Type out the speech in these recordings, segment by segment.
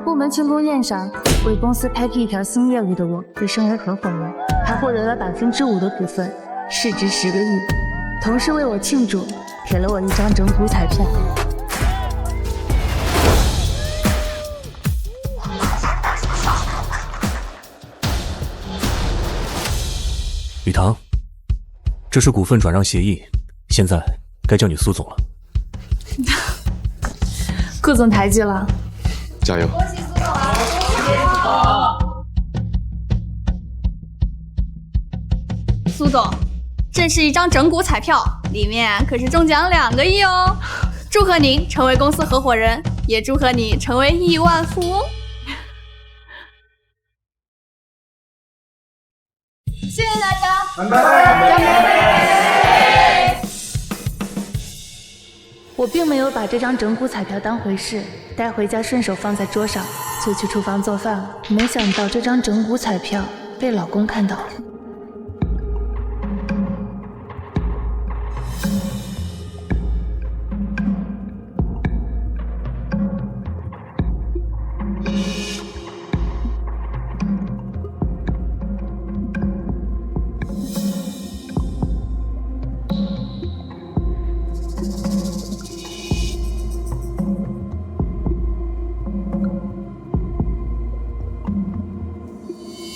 部门庆功宴上，为公司开辟一条新业务的我被升为合伙人，还获得了5%的股份，市值10个亿。同事为我庆祝，给了我一张整股彩票。雨堂，这是股份转让协议，现在该叫你苏总了。顾总抬举了，加油！恭喜苏总啊！苏总，这是一张整股彩票，里面可是中奖2个亿哦！祝贺您成为公司合伙人，也祝贺你成为亿万富翁。谢谢大家，干杯！我并没有把这张整股彩票当回事，带回家顺手放在桌上，就去厨房做饭了。没想到这张整股彩票被老公看到了。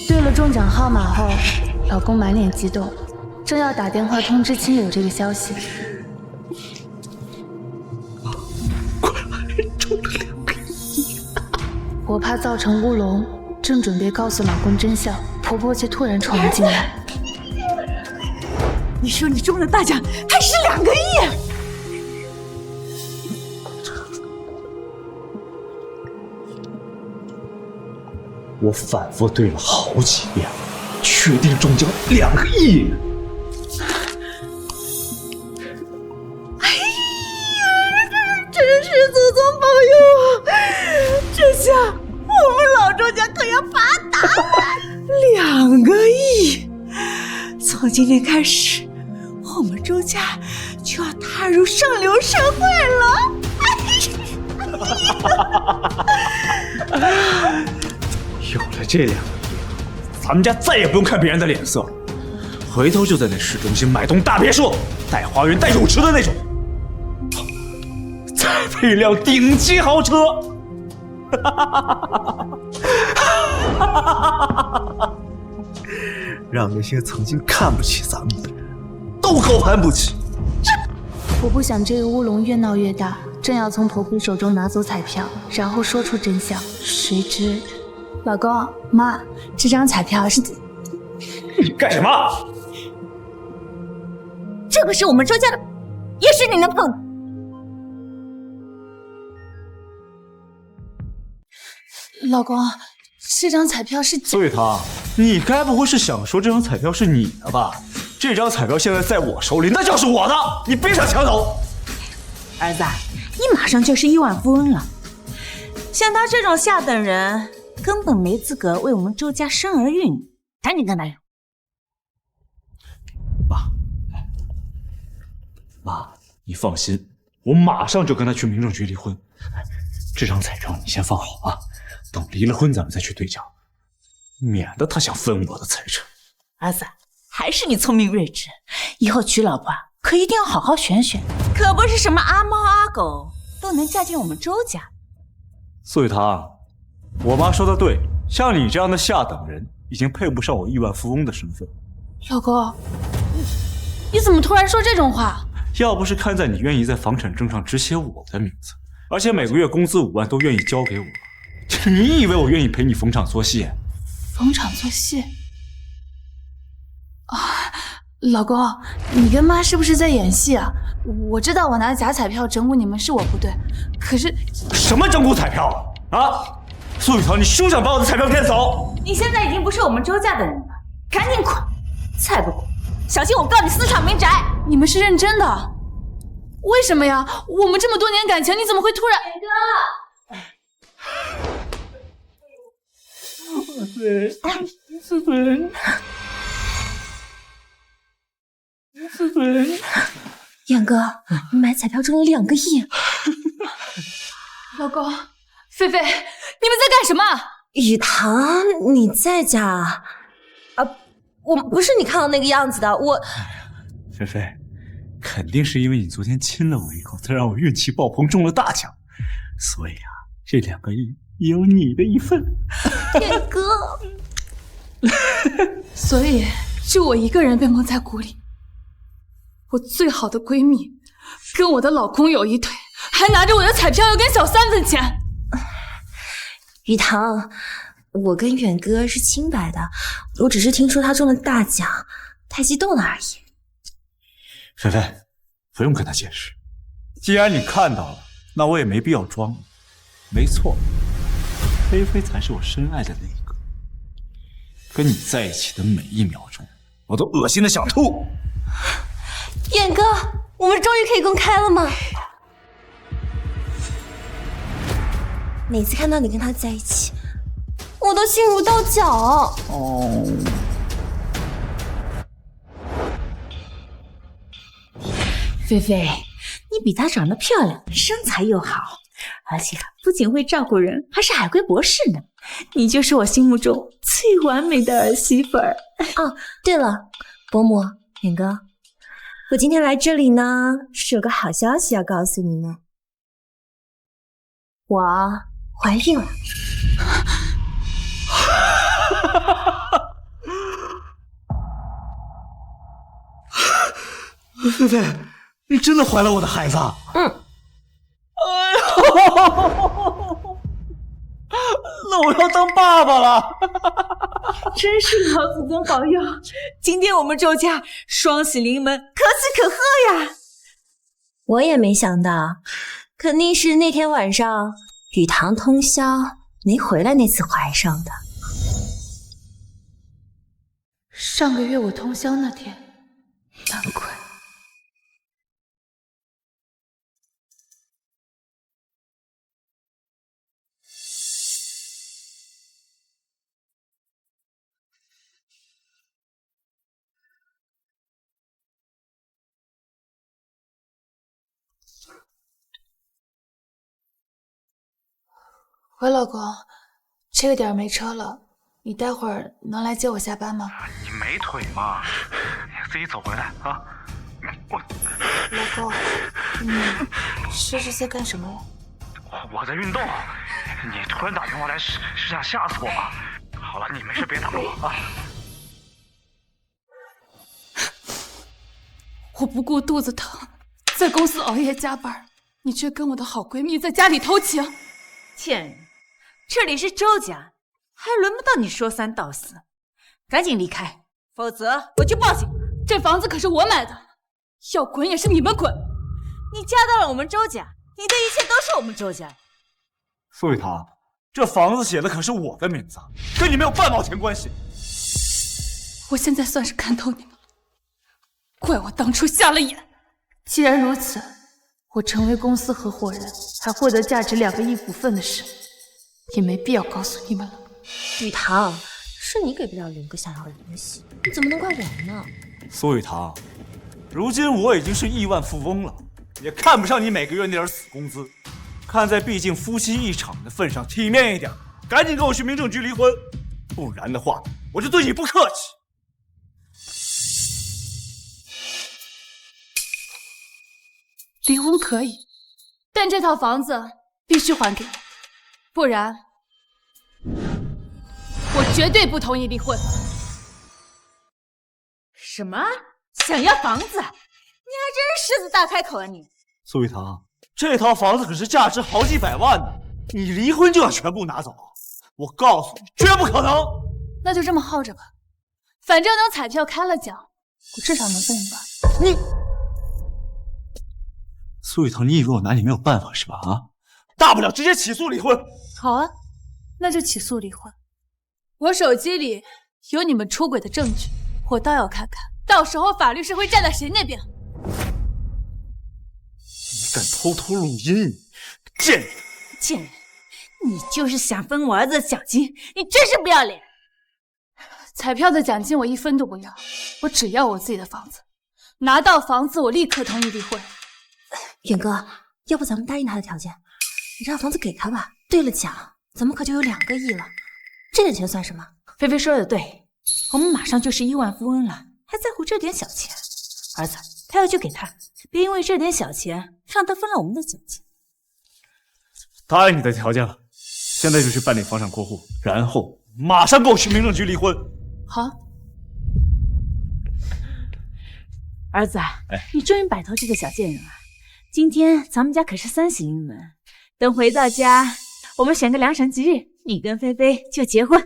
对了中奖号码后，老公满脸激动，正要打电话通知亲友这个消息。中了2个亿！我怕造成乌龙，正准备告诉老公真相，婆婆却突然闯了进来。你说你中了大奖，还是2个亿！我反复对了好几遍，确定中奖2个亿。哎呀，真是祖宗保佑啊！这下我们老周家可要发达了！2个亿！从今天开始，我们周家就要踏入上流社会了。有了这2个亿，咱们家再也不用看别人的脸色了，回头就在那市中心买栋大别墅，带花园带泳池的那种，再配一辆顶级豪车。让那些曾经看不起咱们的人都高攀不起。我不想这个乌龙越闹越大，正要从婆婆手中拿走彩票，然后说出真相，谁知老公妈，这张彩票是你干什么？这可是我们周家的，也是你能碰的。老公，这张彩票是苏雨堂，你该不会是想说这张彩票是你的吧？这张彩票现在在我手里，那就是我的，你别想抢走。儿子，你马上就是亿万富翁了，像他这种下等人，根本没资格为我们周家生儿育女，赶紧跟他说。妈，你放心，我马上就跟他去民政局离婚。这张彩票你先放好啊，等离了婚咱们再去对奖，免得他想分我的财产。儿子，还是你聪明睿智，以后娶老婆可一定要好好选选，可不是什么阿猫阿狗都能嫁进我们周家。苏雨堂，我妈说的对，像你这样的下等人，已经配不上我亿万富翁的身份。老公，你怎么突然说这种话？要不是看在你愿意在房产证上只写我的名字，而且每个月工资5万都愿意交给我，你以为我愿意陪你逢场作戏？逢场作戏？啊，老公，你跟妈是不是在演戏啊？我知道我拿假彩票整蛊你们是我不对，可是什么整蛊彩票啊？苏雨堂，你休想把我的彩票骗走！你现在已经不是我们周家的人了，赶紧滚！再不滚，小心我告你私闯民宅！你们是认真的？为什么呀？我们这么多年感情，你怎么会突然？燕哥，你买彩票中了2个亿！老公，菲菲，你们在干什么？雨堂，你在家啊？我不是你看到那个样子的，我……菲菲，肯定是因为你昨天亲了我一口，才让我运气爆棚中了大奖，所以啊，这2个亿也有你的一份。天哥，所以就我一个人被蒙在鼓里。我最好的闺蜜跟我的老公有一腿，还拿着我的彩票要跟小三分钱。雨堂，我跟远哥是清白的，我只是听说他中了大奖，太激动了而已。菲菲，不用跟他解释，既然你看到了，那我也没必要装了。没错，菲菲才是我深爱的那一个。跟你在一起的每一秒钟，我都恶心的想吐。远哥，我们终于可以公开了吗？每次看到你跟他在一起，我都心如刀绞。哦，菲菲，你比她长得漂亮，身材又好，而且不仅会照顾人，还是海归博士呢。你就是我心目中最完美的儿媳妇儿。哦，对了，伯母、远哥，我今天来这里呢，是有个好消息要告诉你们，我怀孕了。菲菲，你真的怀了我的孩子？嗯。哎呦，那我要当爸爸了！真是老祖宗保佑，今天我们周家双喜临门，可喜可贺呀！我也没想到，肯定是那天晚上雨堂通宵没回来那次怀上的。上个月我通宵那天，难怪。喂，老公，这个点没车了，你待会儿能来接我下班吗？你没腿吗？你自己走回来啊！老公，你这是在干什么？我在运动。你突然打电话来是想吓死我吗？好了，你没事别打了啊！我不顾肚子疼，在公司熬夜加班，你却跟我的好闺蜜在家里偷情。贱人，这里是周家，还轮不到你说三道四，赶紧离开，否则我就报警。这房子可是我买的，要滚也是你们滚。你嫁到了我们周家，你的一切都是我们周家。苏雨堂，这房子写的可是我的名字，跟你没有半毛钱关系。我现在算是看透你们了，怪我当初瞎了眼。既然如此，我成为公司合伙人，还获得价值2个亿股份的事，也没必要告诉你们了。雨堂，是你给不了伦哥想要的东西，你怎么能怪我呢？苏雨堂，如今我已经是亿万富翁了，也看不上你每个月那点死工资。看在毕竟夫妻一场的份上，体面一点，赶紧跟我去民政局离婚，不然的话，我就对你不客气。离婚可以，但这套房子必须还给我，不然我绝对不同意离婚。什么？想要房子？你还真是狮子大开口啊你！苏雨堂，这套房子可是价值好几百万呢，你离婚就要全部拿走？我告诉你，绝不可能！那就这么耗着吧，反正等彩票开了奖，我至少能分一半。你，苏雨堂，你以为我拿你没有办法是吧？啊，大不了直接起诉离婚。好啊，那就起诉离婚。我手机里有你们出轨的证据，我倒要看看，到时候法律是会站在谁那边。你敢偷偷录音，贱人！贱人，你就是想分我儿子的奖金，你真是不要脸！彩票的奖金我1分都不要，我只要我自己的房子。拿到房子，我立刻同意离婚。远哥，要不咱们答应他的条件，你让房子给他吧。对了奖，怎么可就有2个亿了？这点钱算什么？菲菲说的对，我们马上就是亿万富翁了，还在乎这点小钱？儿子，他要就给他，别因为这点小钱让他分了我们的奖金。答应你的条件了，现在就去办理房产过户，然后马上给我去民政局离婚。好。儿子，你终于摆脱这个小贱人了。今天咱们家可是3喜临门，等回到家，我们选个良辰吉日，你跟菲菲就结婚。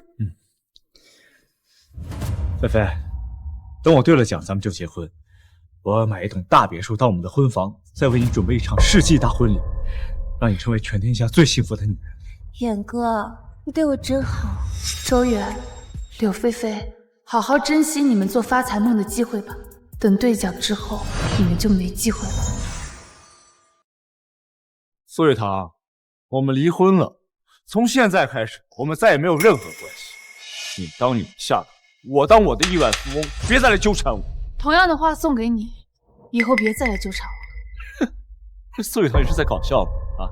菲菲，等我兑了奖，咱们就结婚。我要买一栋大别墅当我们的婚房，再为你准备一场世纪大婚礼，让你成为全天下最幸福的女人。远哥，你对我真好。周远、柳菲菲，好好珍惜你们做发财梦的机会吧。等兑奖之后，你们就没机会了。苏雨堂，我们离婚了，从现在开始，我们再也没有任何关系。你当你的下等，我当我的亿万富翁，别再来纠缠我。同样的话送给你，以后别再来纠缠我。这苏雨堂，你是在搞笑吗？啊，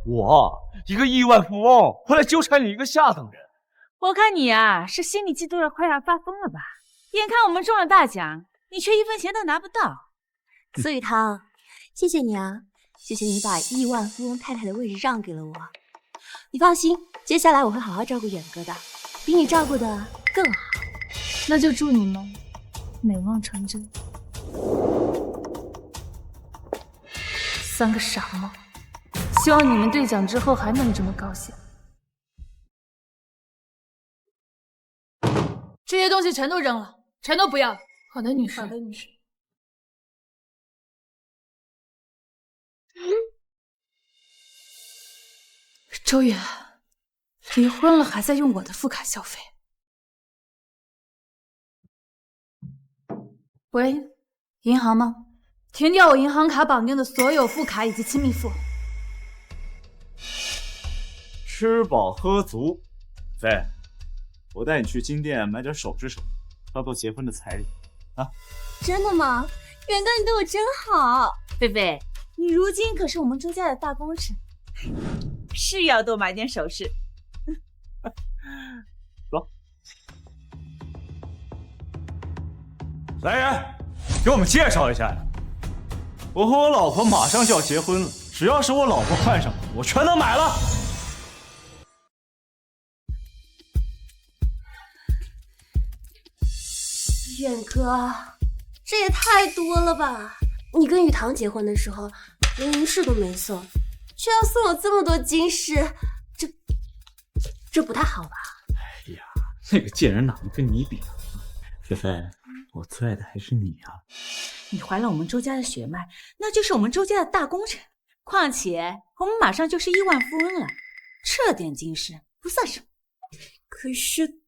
我一个亿万富翁，我来纠缠你一个下等人？我看你啊，是心里嫉妒的快要发疯了吧？眼看我们中了大奖，你却1分钱都拿不到。苏雨堂，谢谢你啊，谢谢你把亿万富翁太太的位置让给了我。你放心，接下来我会好好照顾远哥的，比你照顾的更好。那就祝你们美梦成真。3个傻帽，希望你们兑奖之后还能这么高兴。这些东西全都扔了，全都不要。好的，女士。好的，女士。周远，离婚了还在用我的副卡消费。喂，银行吗？停掉我银行卡绑定的所有副卡以及亲密付。吃饱喝足，菲，我带你去金店买点首饰什么，当做结婚的彩礼啊！真的吗？远哥，你对我真好。菲菲，你如今可是我们周家的大功臣，是要多买点首饰。走，来人，给我们介绍一下呀！我和我老婆马上就要结婚了，只要是我老婆看上的，我全都买了。远哥，这也太多了吧！你跟雨堂结婚的时候，连银饰都没送，却要送我这么多金饰，这不太好吧？哎呀，那个贱人哪能跟你比啊？菲菲，我最爱的还是你啊！你怀了我们周家的血脉，那就是我们周家的大功臣。况且我们马上就是亿万富翁了，这点金饰不算什么。可是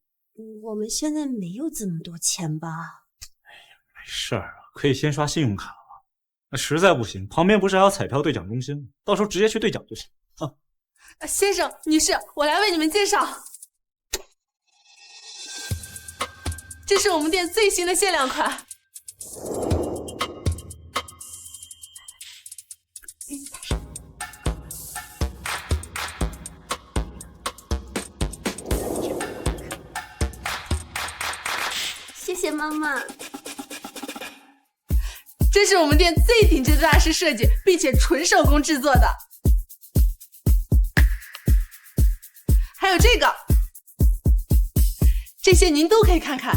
我们现在没有这么多钱吧？哎呀，没事儿啊，可以先刷信用卡了。那实在不行，旁边不是还有彩票兑奖中心吗？到时候直接去兑奖就行啊。先生、女士，我来为你们介绍，这是我们店最新的限量款。谢谢妈妈。这是我们店最顶级的大师设计，并且纯手工制作的。还有这个，这些您都可以看看。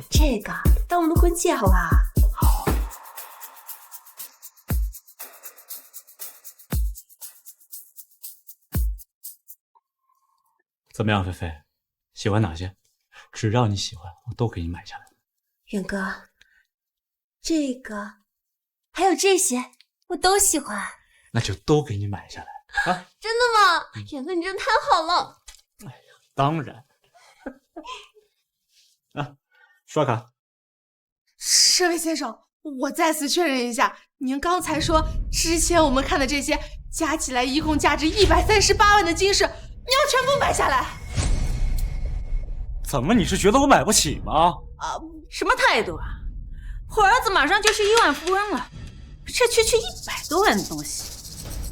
这个当我们的婚戒好不好？好。怎么样，菲菲？喜欢哪些？只要你喜欢，我都给你买下来。远哥，这个还有这些，我都喜欢。那就都给你买下来啊！真的吗？远哥，你真的太好了。哎呀，当然。啊，刷卡。这位先生，我再次确认一下，您刚才说之前我们看的这些加起来一共价值138万的金饰，你要全部买下来？怎么，你是觉得我买不起吗？什么态度啊！我儿子马上就是亿万富翁了，这区区100多万的东西，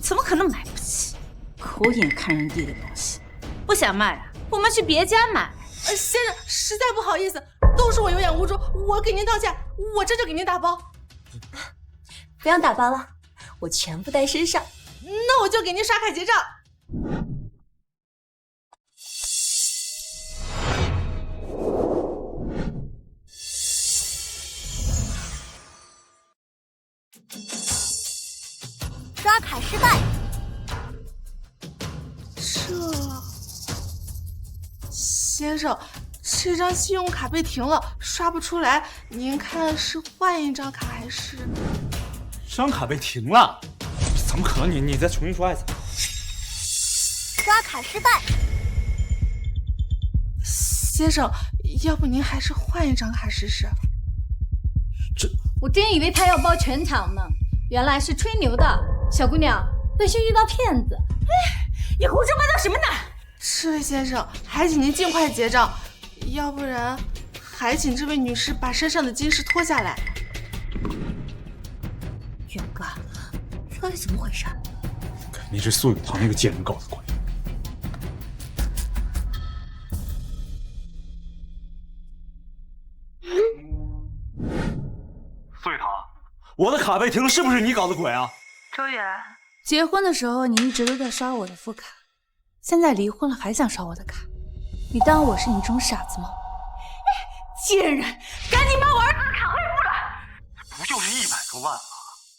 怎么可能买不起？狗眼看人低的东西，不想卖啊？我们去别家买。先生，实在不好意思，都是我有眼无珠，我给您道歉，我这就给您打包。不用打包了，我全部带身上。那我就给您刷卡结账。刷卡失败。先生，这张信用卡被停了，刷不出来。您看是换一张卡还是？这张卡被停了？怎么可能？你再重新刷一次。刷卡失败。先生，要不您还是换一张卡试试？我真以为他要包全场呢，原来是吹牛的。小姑娘，不幸遇到骗子。你胡说八道什么呢？这位先生，还请您尽快结账，要不然还请这位女士把身上的金饰脱下来。远哥，到底怎么回事？肯定是苏有堂那个贱人搞的鬼。苏雨堂，我的卡被停了，是不是你搞的鬼啊？周远，结婚的时候你一直都在刷我的副卡，现在离婚了还想刷我的卡，你当我是你这种傻子吗？贱人，赶紧把我儿子的卡恢复了！不就是100多万吗？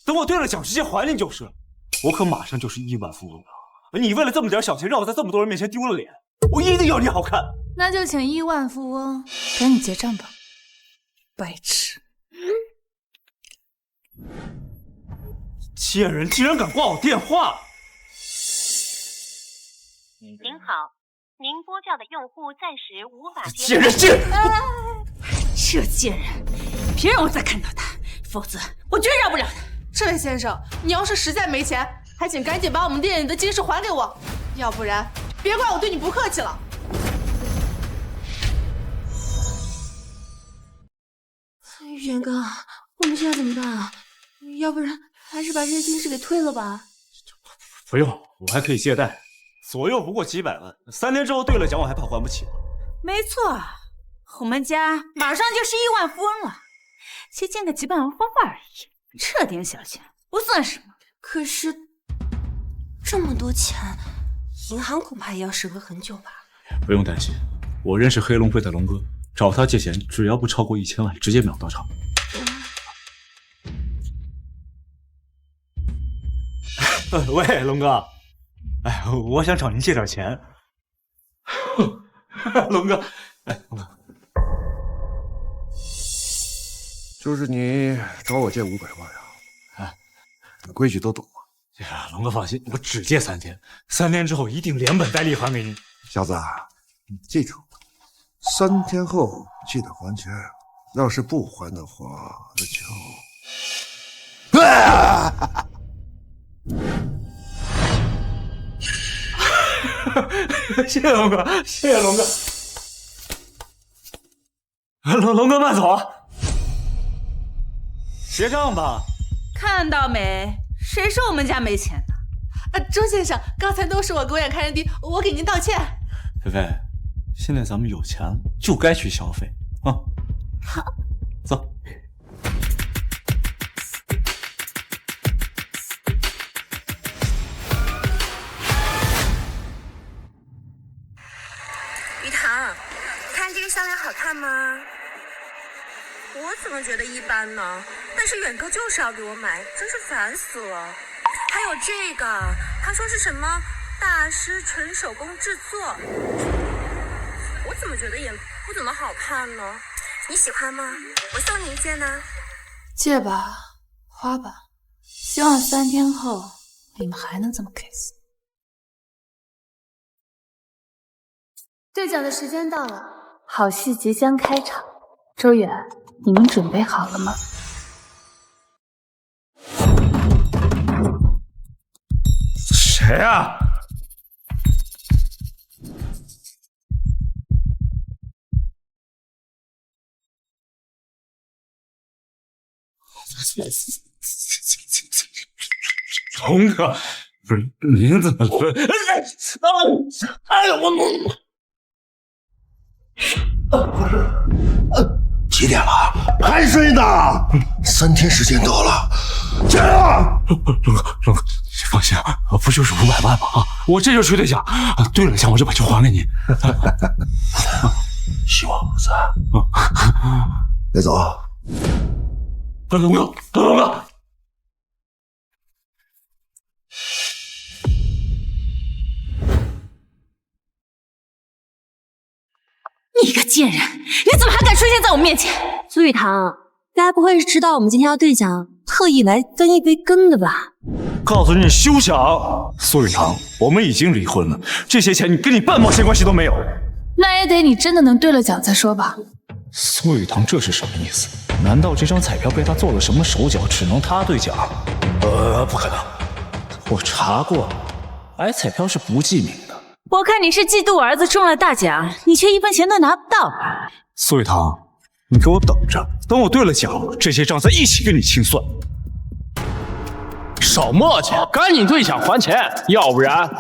等我兑了奖直接还你就是了。我可马上就是亿万富翁了。你为了这么点小钱，让我在这么多人面前丢了脸，我一定要你好看。那就请亿万富翁赶紧结账吧，白痴！贱人竟然敢挂我电话！您好，您拨叫的用户暂时无法接。贱人，贱人！这贱人，别让我再看到他，否则我绝饶不了他。这位先生，你要是实在没钱，还请赶紧把我们店里的金饰还给我，要不然别怪我对你不客气了。远哥，我们现在怎么办啊？要不然还是把这些金饰给退了吧。不用，我还可以借贷，左右不过几百万，3天之后兑了奖，我还怕还不起吗？没错，我们家马上就是亿万富翁了，才见个几百万花花而已，这点小钱不算什么。可是这么多钱，银行恐怕也要审核很久吧？不用担心，我认识黑龙会的龙哥，找他借钱只要不超过1000万，直接秒到账。喂，龙哥，哎，我想找您借点钱。龙哥，哎，龙哥，就是你找我借500万呀？哎，规矩都懂吗？哎呀，龙哥放心，我只借3天，3天之后一定连本带利还给您。小子，你记住，3天后记得还钱，要是不还的话，那就……谢谢龙哥，谢谢龙哥。龙哥慢走啊！结账吧。看到没？谁说我们家没钱的？周先生，刚才都是我狗眼看人低，我给您道歉。菲菲，现在咱们有钱了，就该去消费啊！好，走。于堂，看这个项链好看吗？我怎么觉得一般呢？但是远哥就是要给我买，真是烦死了。还有这个，他说是什么大师纯手工制作，我怎么觉得也不怎么好看呢？你喜欢吗？我送你一件呢。借吧，花吧，希望3天后你们还能这么开心。兑奖的时间到了，好戏即将开场。周远，你们准备好了吗？谁啊？龙哥，不是您怎么了？哎呀，几点了？还睡呢？3天时间到了，起来了！龙哥，你放心啊，不就是500万吗？我这就去兑奖，兑了奖我就把球还给你。希望如此。别走。龙哥。你个贱人，你怎么还敢出现在我面前？苏雨堂，该不会是知道我们今天要兑奖，特意来分一杯羹的吧？告诉你休想！苏雨堂，我们已经离婚了，这些钱跟你半毛钱关系都没有。那也得你真的能兑了奖再说吧。苏雨堂，这是什么意思？难道这张彩票被他做了什么手脚，只能他兑奖？不可能，我查过，买彩票是不记名的。我看你是嫉妒我儿子中了大奖，你却1分钱都拿不到。苏雨堂，你给我等着，等我兑了奖，这些账再一起跟你清算。少磨叽，赶紧兑奖还钱，要不然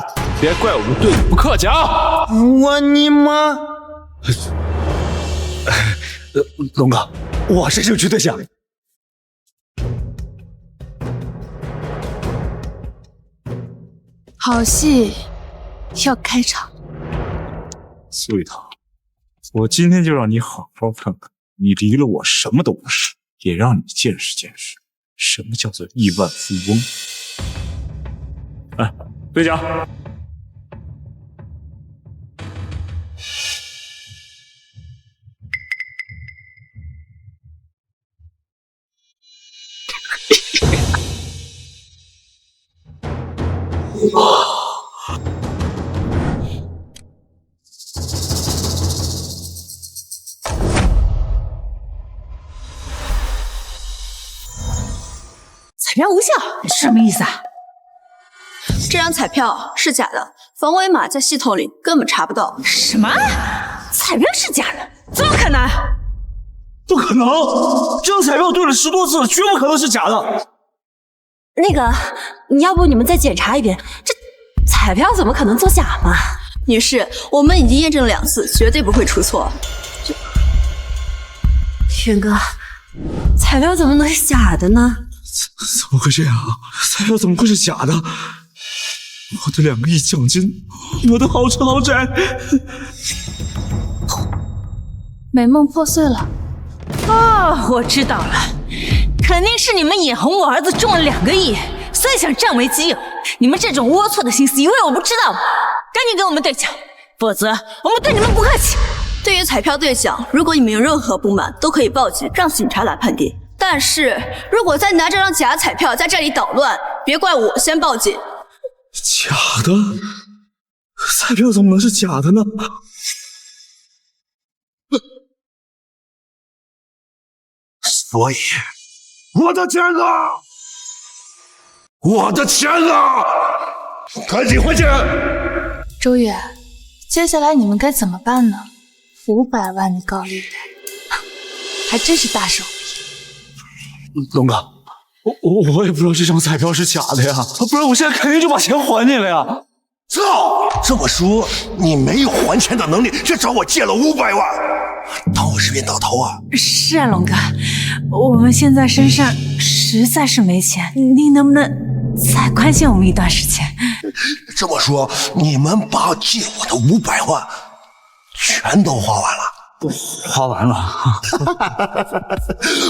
别怪我们对你不客气啊！我你妈！龙哥，我这就去兑奖。好戏要开场。苏雨堂，我今天就让你好好看看，你离了我什么都不是，也让你见识见识什么叫做亿万富翁。哎，兑奖。彩票无效，什么意思啊？这张彩票是假的，防伪码在系统里根本查不到。什么？彩票是假的？怎么可能？不可能！这张彩票兑了10多次了，绝不可能是假的。那个，要不你们再检查一遍？这彩票怎么可能作假嘛？女士，我们已经验证了2次，绝对不会出错。轩哥，彩票怎么能是假的呢？怎么会这样啊？彩票怎么会是假的？我的2个亿奖金，我的豪车豪宅，美梦破碎了。哦，我知道了，肯定是你们眼红我儿子中了2个亿，所以想占为己有。你们这种龌龊的心思，以为我不知道吗？赶紧给我们兑奖，否则我们对你们不客气。对于彩票兑奖，如果你们有任何不满，都可以报警，让警察来判定。但是如果再拿这张假彩票在这里捣乱，别怪我先报警。假的？彩票怎么能是假的呢？所以，我的钱呢？我的钱呢？赶紧还钱！周月，接下来你们该怎么办呢？500万的高利贷，还真是大手笔。龙哥，我也不知道这张彩票是假的呀，不然我现在肯定就把钱还你了呀。操！这么说你没有还钱的能力，却找我借了500万，当我是冤大头啊？是啊，龙哥，我们现在身上实在是没钱，您能不能再宽限我们一段时间？这么说，你们把借我的500万全都花完了？花完了。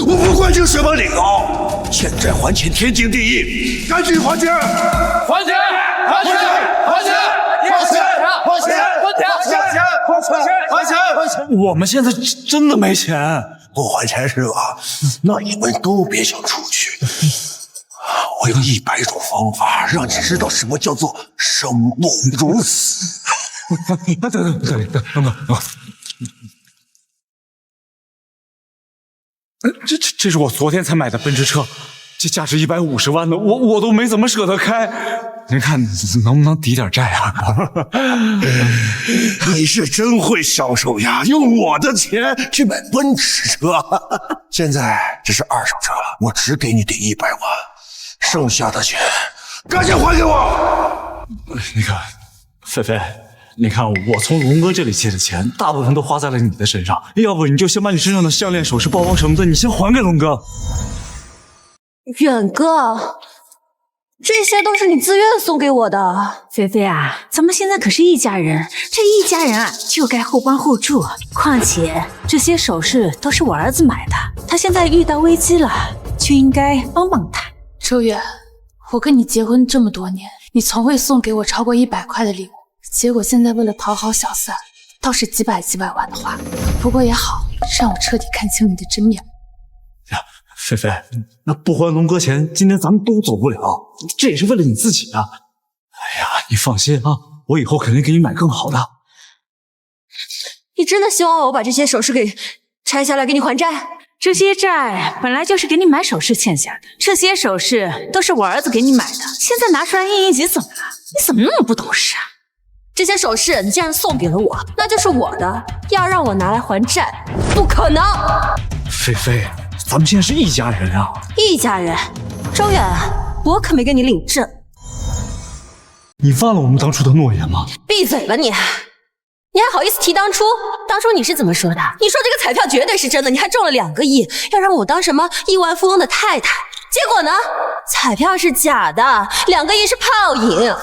我不管你什么理由，欠债还钱天经地义，赶紧还钱！还钱！还钱！还钱！还钱！还钱！还钱！还钱！我们现在真的没钱，不还钱是吧？那你们都别想出去。我有100种方法让你知道什么叫做生不如死。等，龙哥，这是我昨天才买的奔驰车，这价值150万的，我都没怎么舍得开。您看能不能抵点债啊？你是真会销售呀，用我的钱去买奔驰车。现在这是2手车了，我只给你抵100万，剩下的钱赶紧还给我。那个，菲菲，你看我从龙哥这里借的钱，大部分都花在了你的身上，要不你就先把你身上的项链、首饰、包包什么的，你先还给龙哥。远哥，这些都是你自愿送给我的。菲菲啊，咱们现在可是一家人，这一家人啊就该互帮互助。况且这些首饰都是我儿子买的，他现在遇到危机了，就应该帮帮他。周远，我跟你结婚这么多年，你从未送给我超过100块的礼物，结果现在为了讨好小三，倒是几百万的花。不过也好，让我彻底看清你的真面目。呀，菲菲，那不还龙哥钱，今天咱们都走不了，这也是为了你自己啊。哎呀，你放心啊，我以后肯定给你买更好的。你真的希望我把这些首饰给拆下来给你还债？这些债本来就是给你买首饰欠下的，这些首饰都是我儿子给你买的，现在拿出来应急怎么了？你怎么那么不懂事啊？这些首饰你既然送给了我，那就是我的，要让我拿来还债，不可能。菲菲，咱们现在是一家人啊！一家人，周远，我可没跟你领证。你忘了我们当初的诺言吗？闭嘴吧你！你还好意思提当初？当初你是怎么说的？你说这个彩票绝对是真的，你还中了2个亿，要让我当什么亿万富翁的太太。结果呢？彩票是假的，2个亿是泡影。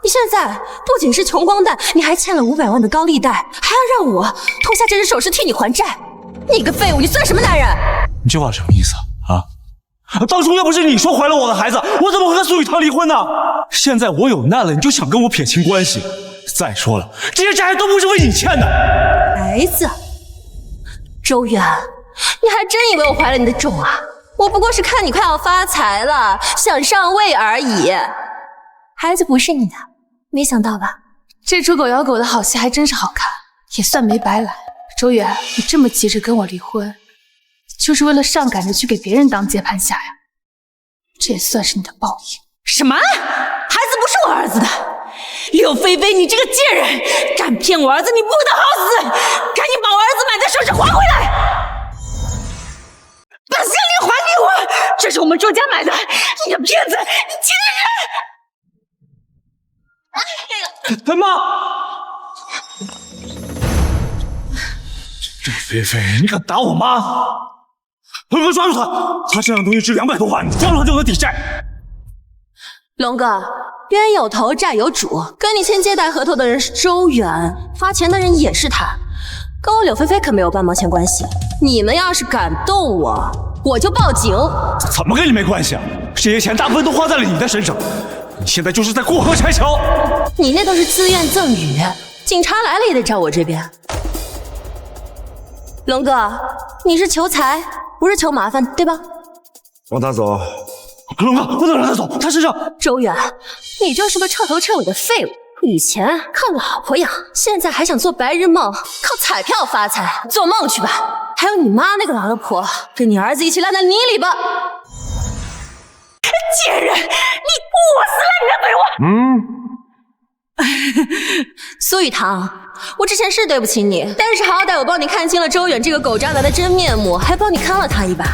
你现在不仅是穷光蛋，你还欠了500万的高利贷，还要让我脱下这只首饰替你还债。你个废物，你算什么男人？你这话什么意思啊？当初要不是你说怀了我的孩子，我怎么会和苏雨堂离婚呢？现在我有难了，你就想跟我撇清关系。再说了，这些债都不是为你欠的。孩子，周远，你还真以为我怀了你的种啊？我不过是看你快要发财了，想上位而已。孩子不是你的，没想到吧？这出狗咬狗的好戏还真是好看，也算没白来。周远，你这么急着跟我离婚，就是为了上赶着去给别人当接盘侠呀？这也算是你的报应。什么？孩子不是我儿子的？柳菲菲，你这个贱人，敢骗我儿子，你不得好死！赶紧把我儿子买的首饰还回来！把项链还给我！这是我们周家买的！你个骗子，你欺人！妈！这菲菲，你敢打我妈？龙哥，抓住他！他身上东西值200多万，你抓住他就能抵债。龙哥，冤有头债有主，跟你签借贷合同的人是周远，发钱的人也是他，跟我柳菲菲可没有半毛钱关系。你们要是敢动我，我就报警。怎么跟你没关系啊？这些钱大部分都花在了你的身上，你现在就是在过河拆桥。你那都是自愿赠与，警察来了也得找我这边。龙哥，你是求财，不是求麻烦，对吧？让他走。龙哥，不能让他走，他身上……周远，你就是个彻头彻尾的废物。以前靠老婆养，现在还想做白日梦，靠彩票发财，做梦去吧！还有你妈那个老妖婆，跟你儿子一起烂在泥里吧！贱人，你我死了你再怼我！苏雨堂，我之前是对不起你，但是好歹我帮你看清了周远这个狗渣男的真面目，还帮你看了他一把。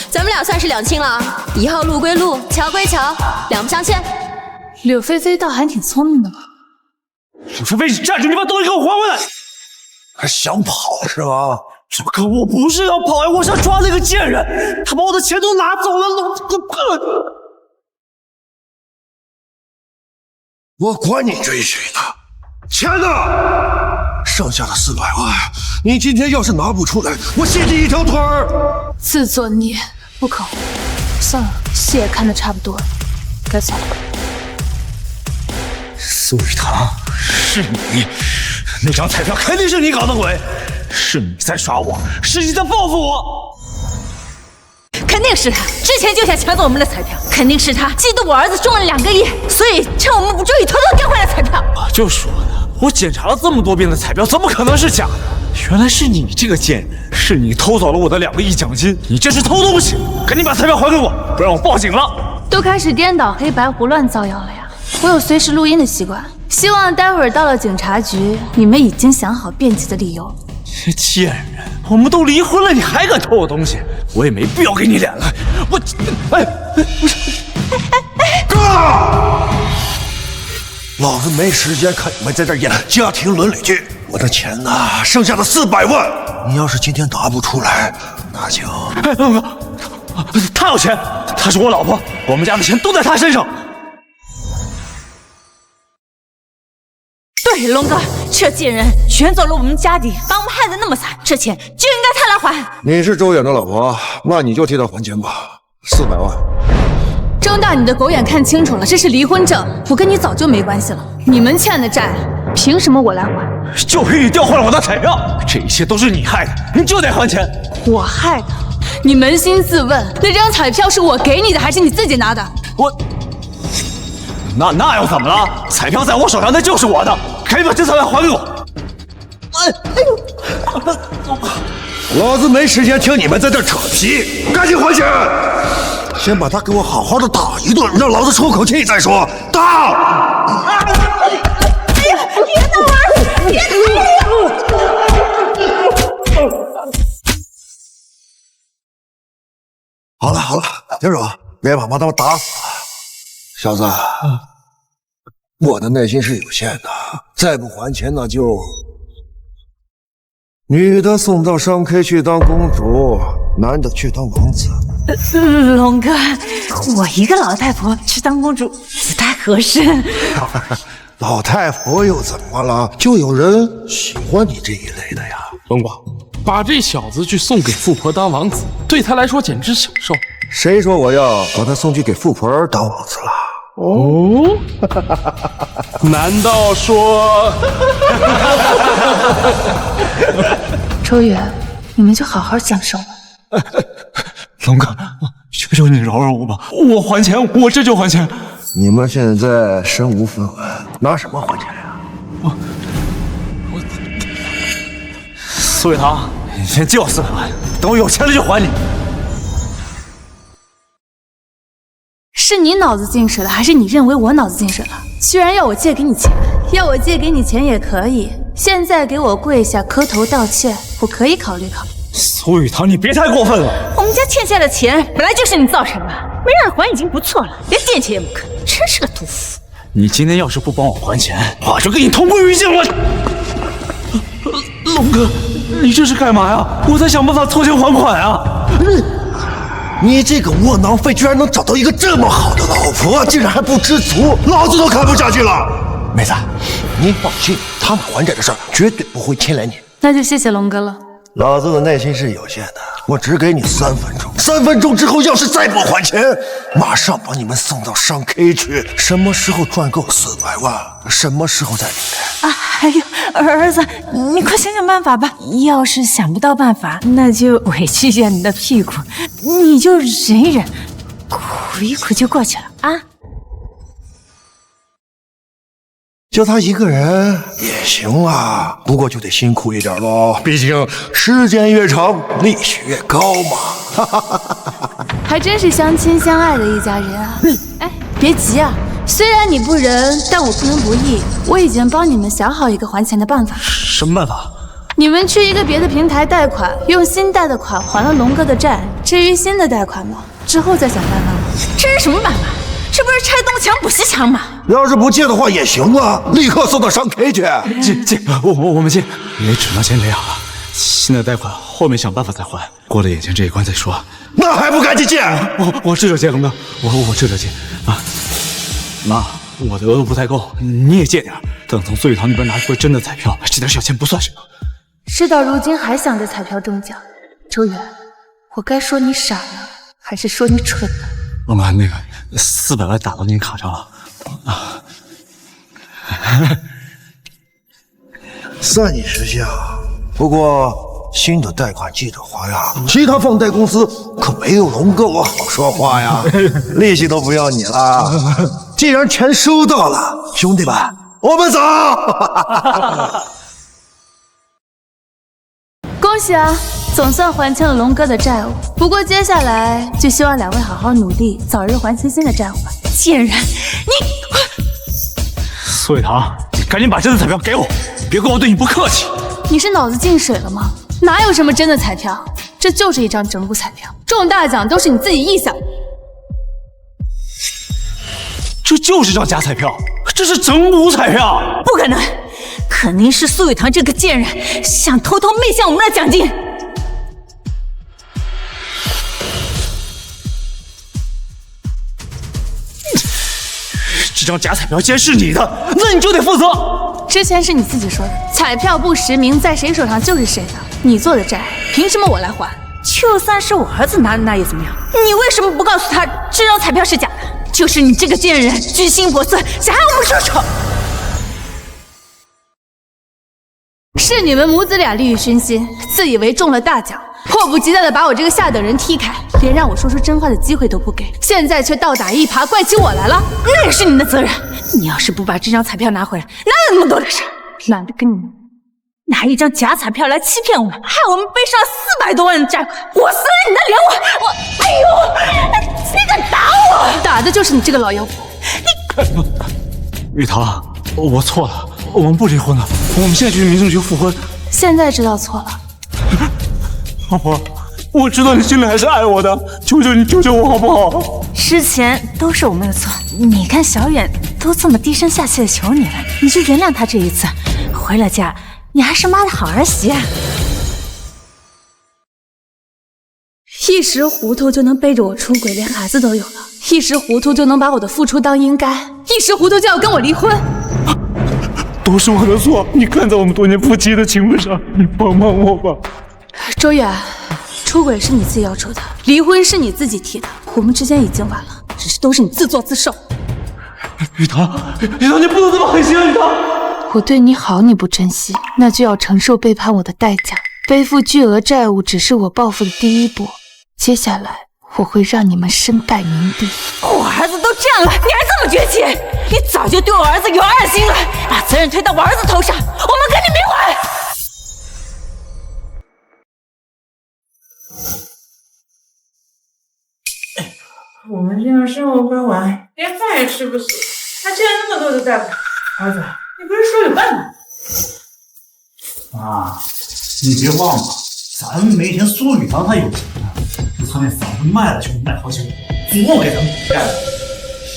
咱们俩算是两清了，以后路归路，桥归桥，两不相欠。柳菲菲倒还挺聪明的嘛。柳菲菲，你站住！你把东西给我还回来！还想跑是吧？可我不是要跑呀，我是要抓那个贱人，他把我的钱都拿走了，我管你追谁呢？钱呢？剩下的400万，你今天要是拿不出来，我卸你一条腿儿！自作孽不可活。算了，戏也看得差不多了，该走了。苏雨堂，是你，那张彩票肯定是你搞的鬼，是你在耍我，是你在报复我。肯定是他，之前就想抢走我们的彩票，肯定是他嫉妒我儿子中了2个亿，所以趁我们不注意偷偷调回来彩票。我就说呢，我检查了这么多遍的彩票，怎么可能是假的？原来是你这个贱人，是你偷走了我的2个亿奖金，你这是偷东西！赶紧把彩票还给我，不然我报警了。都开始颠倒黑白胡乱造谣了呀！我有随时录音的习惯，希望待会儿到了警察局，你们已经想好辩解的理由。贱人，我们都离婚了，你还敢偷我东西？我也没必要给你脸了。我，不是，哥！老子没时间看你们在这演家庭伦理剧。我的钱呐，剩下的400万，你要是今天答不出来，那就……哎，龙哥，他有钱，她是我老婆，我们家的钱都在他身上。对，龙哥，这贱人卷走了我们家底，把我们害得那么惨，这钱就应该他来还。你是周远的老婆，那你就替他还钱吧，400万。睁大你的狗眼看清楚了，这是离婚证，我跟你早就没关系了。你们欠的债，凭什么我来还？就凭你调换了我的彩票，这一切都是你害的，你就得还钱。我害的？你扪心自问，那张彩票是我给你的，还是你自己拿的？那又怎么了？彩票在我手上，那就是我的，赶紧把这彩票还给我！老子没时间听你们在这扯皮，赶紧还钱！先把他给我好好的打一顿，让老子出口气再说。打！哎呀，别打我！别打我！好了，停手，别把妈他们打死了。小子，我的耐心是有限的，再不还钱那就……女的送到商 K 去当公主，男的去当王子。龙哥，我一个老太婆去当公主不太合适。老太婆又怎么了？就有人喜欢你这一类的呀。龙广，把这小子去送给富婆当王子，对他来说简直享受。谁说我要把他送去给富婆当王子了？哦，难道说？周远，你们就好好享受吧。龙哥，求求你饶饶我吧，我还钱，我这就还钱。你们现在身无分文，拿什么还钱呀？苏伟堂，你先借我400万，等我有钱了就还你。是你脑子进水了，还是你认为我脑子进水了？居然要我借给你钱，要我借给你钱也可以，现在给我跪下磕头道歉，我可以考虑考虑。苏雨堂，你别太过分了。我们家欠下的钱本来就是你造成的，没让还已经不错了，连垫钱也不肯，真是个屠夫。你今天要是不帮我还钱，我就跟你同归于尽了。龙哥，你这是干嘛呀？我在想办法凑钱还款啊。你这个窝囊废，居然能找到一个这么好的老婆，竟然还不知足，老子都看不下去了。妹子，您放心，他们还债的事儿绝对不会牵连你。那就谢谢龙哥了。老子的耐心是有限的，我只给你3分钟，3分钟之后要是再不还钱，马上把你们送到商 K 去。什么时候赚够400万，什么时候再离开。哎呦，儿子，你快想想办法吧。要是想不到办法，那就委屈一下你的屁股，你就忍一忍，苦一苦就过去了啊。就他一个人也行啊，不过就得辛苦一点喽，毕竟时间越长，利息越高嘛。还真是相亲相爱的一家人啊！哎，别急啊，虽然你不仁，但我不能不义。我已经帮你们想好一个还钱的办法。什么办法？你们去一个别的平台贷款，用新贷的款还了龙哥的债。至于新的贷款嘛，之后再想办法。这是什么办法？这不是拆东墙补西墙吗？要是不借的话也行啊，立刻送到商 K 去。借，我们借，也只能先这样了。新的贷款后面想办法再还，过了眼前这一关再说。那还不赶紧借？我这就借，龙哥，我这就借啊。妈，我的额度不太够，你也借点。等从岁月堂那边拿回真的彩票，这点小钱不算什么。事到如今还想着彩票中奖，周远，我该说你傻呢，还是说你蠢呢？龙哥，那个400万打到您卡上了啊。算你识相，不过新的贷款记得还呀，其他放贷公司可没有龙哥我好说话呀，利息都不要你了。既然钱收到了，兄弟们，我们走。恭喜啊，总算还清了龙哥的债务。不过接下来就希望2位好好努力，早日还清新的债务吧。贱人，苏伟堂，你赶紧把真的彩票给我，别怪我对你不客气。你是脑子进水了吗？哪有什么真的彩票，这就是一张整蛊彩票，中大奖都是你自己臆想。这就是张假彩票，这是整蛊彩票！不可能，肯定是苏雨堂这个贱人想偷偷媚向我们的奖金。这张假彩票既然是你的，那你就得负责。之前是你自己说的，彩票不实名在谁手上就是谁的，你做的债，凭什么我来还？就算是我儿子拿的那又怎么样？你为什么不告诉他这张彩票是假的？就是你这个贱人居心叵测，想害我们出丑。是你们母子俩利欲熏心，自以为中了大奖，迫不及待的把我这个下等人踢开，连让我说出真话的机会都不给，现在却倒打一耙，怪起我来了。那也是你的责任。你要是不把这张彩票拿回来，哪有那么多的事？懒得跟你们拿一张假彩票来欺骗我们，害我们背上400多万的债，我撕了你的脸！我，哎呦，你敢打我？打的就是你这个老妖妇！雨堂，我错了，我们不离婚了，我们现在就去民政局复婚。现在知道错了，老婆，我知道你心里还是爱我的，求求你救救我好不好？之前都是我们的错，你看小远都这么低声下气的求你了，你就原谅他这一次。回了家，你还是妈的好儿媳啊！一时糊涂就能背着我出轨，连孩子都有了；一时糊涂就能把我的付出当应该；一时糊涂就要跟我离婚。都是我的错，你看在我们多年夫妻的情分上，你帮帮我吧。周远，出轨是你自己要出的，离婚是你自己提的，我们之间已经完了，只是都是你自作自受。雨堂，你不能这么狠心啊！雨堂，我对你好你不珍惜，那就要承受背叛我的代价。背负巨额债务只是我报复的第一步，接下来我会让你们身败名裂。我儿子都这样了，你还这么绝情？你早就对我儿子有二心了，把责任推到我儿子头上，我们跟你明还。我们这样生活不完，连饭也吃不起，还欠那么多的贷款。儿子，你不是说有办法？妈，你别忘了，咱们没钱，苏雨堂他有钱呢。就他那房子卖了就卖好几万，足够给咱们补债了。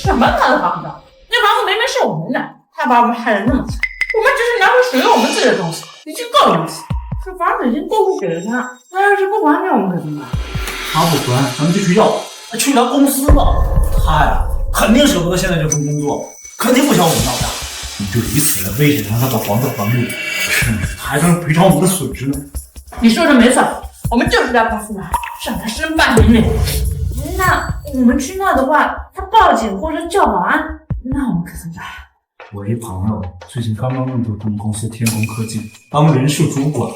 什么他的房子？那房子明明是我们的，他把我们害得那么惨，我们只是拿回属于我们自己的东西，已经够了不起。这房子已经过户给了他，他要是不还给我们可怎么办？他不还，咱们就去要，去他公司吧。他呀，肯定舍不得现在这份工作，肯定不想我们闹大。你就以此来威胁让他把房子还给我，甚至他还能赔偿我们的损失呢。你说的没错，我们就是在报复他，让他身败名裂。那我们去闹的话，他报警或者叫保安，那我们可怎么办？我一朋友最近刚刚入驻他们公司天工科技，当人事主管了。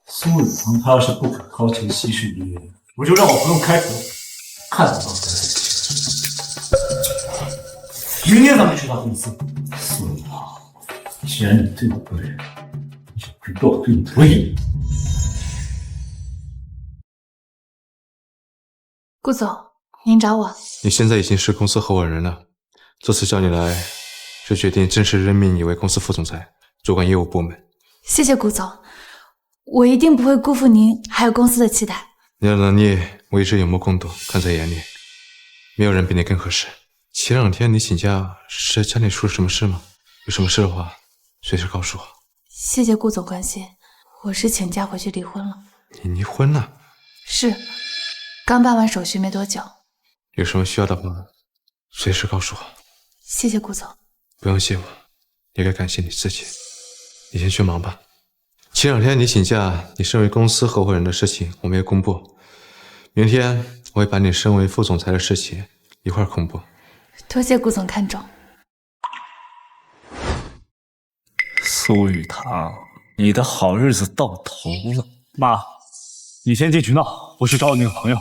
苏雨堂他要是不肯掏钱息事宁人，我就让我朋友开除，看得到咱明天咱们去他公司。苏雨堂，既然你对我不仁，你就知道我对你不义。顾总，您找我？你现在已经是公司合伙人了，这次叫你来，是决定正式任命你为公司副总裁，主管业务部门。谢谢顾总，我一定不会辜负您还有公司的期待。你的能力我一直有目共睹，看在眼里，没有人比你更合适。前2天你请假，是家里出了什么事吗？有什么事的话，随时告诉我。谢谢顾总关心，我是请假回去离婚了。你离婚了？是，刚办完手续没多久。有什么需要的话，随时告诉我。谢谢顾总。不用谢我，也该感谢你自己。你先去忙吧。前2天你请假，你身为公司合伙人的事情我没有公布。明天我会把你身为副总裁的事情一块公布。多谢顾总看重。苏雨堂，你的好日子到头了。妈，你先进去闹，我去找我那个朋友。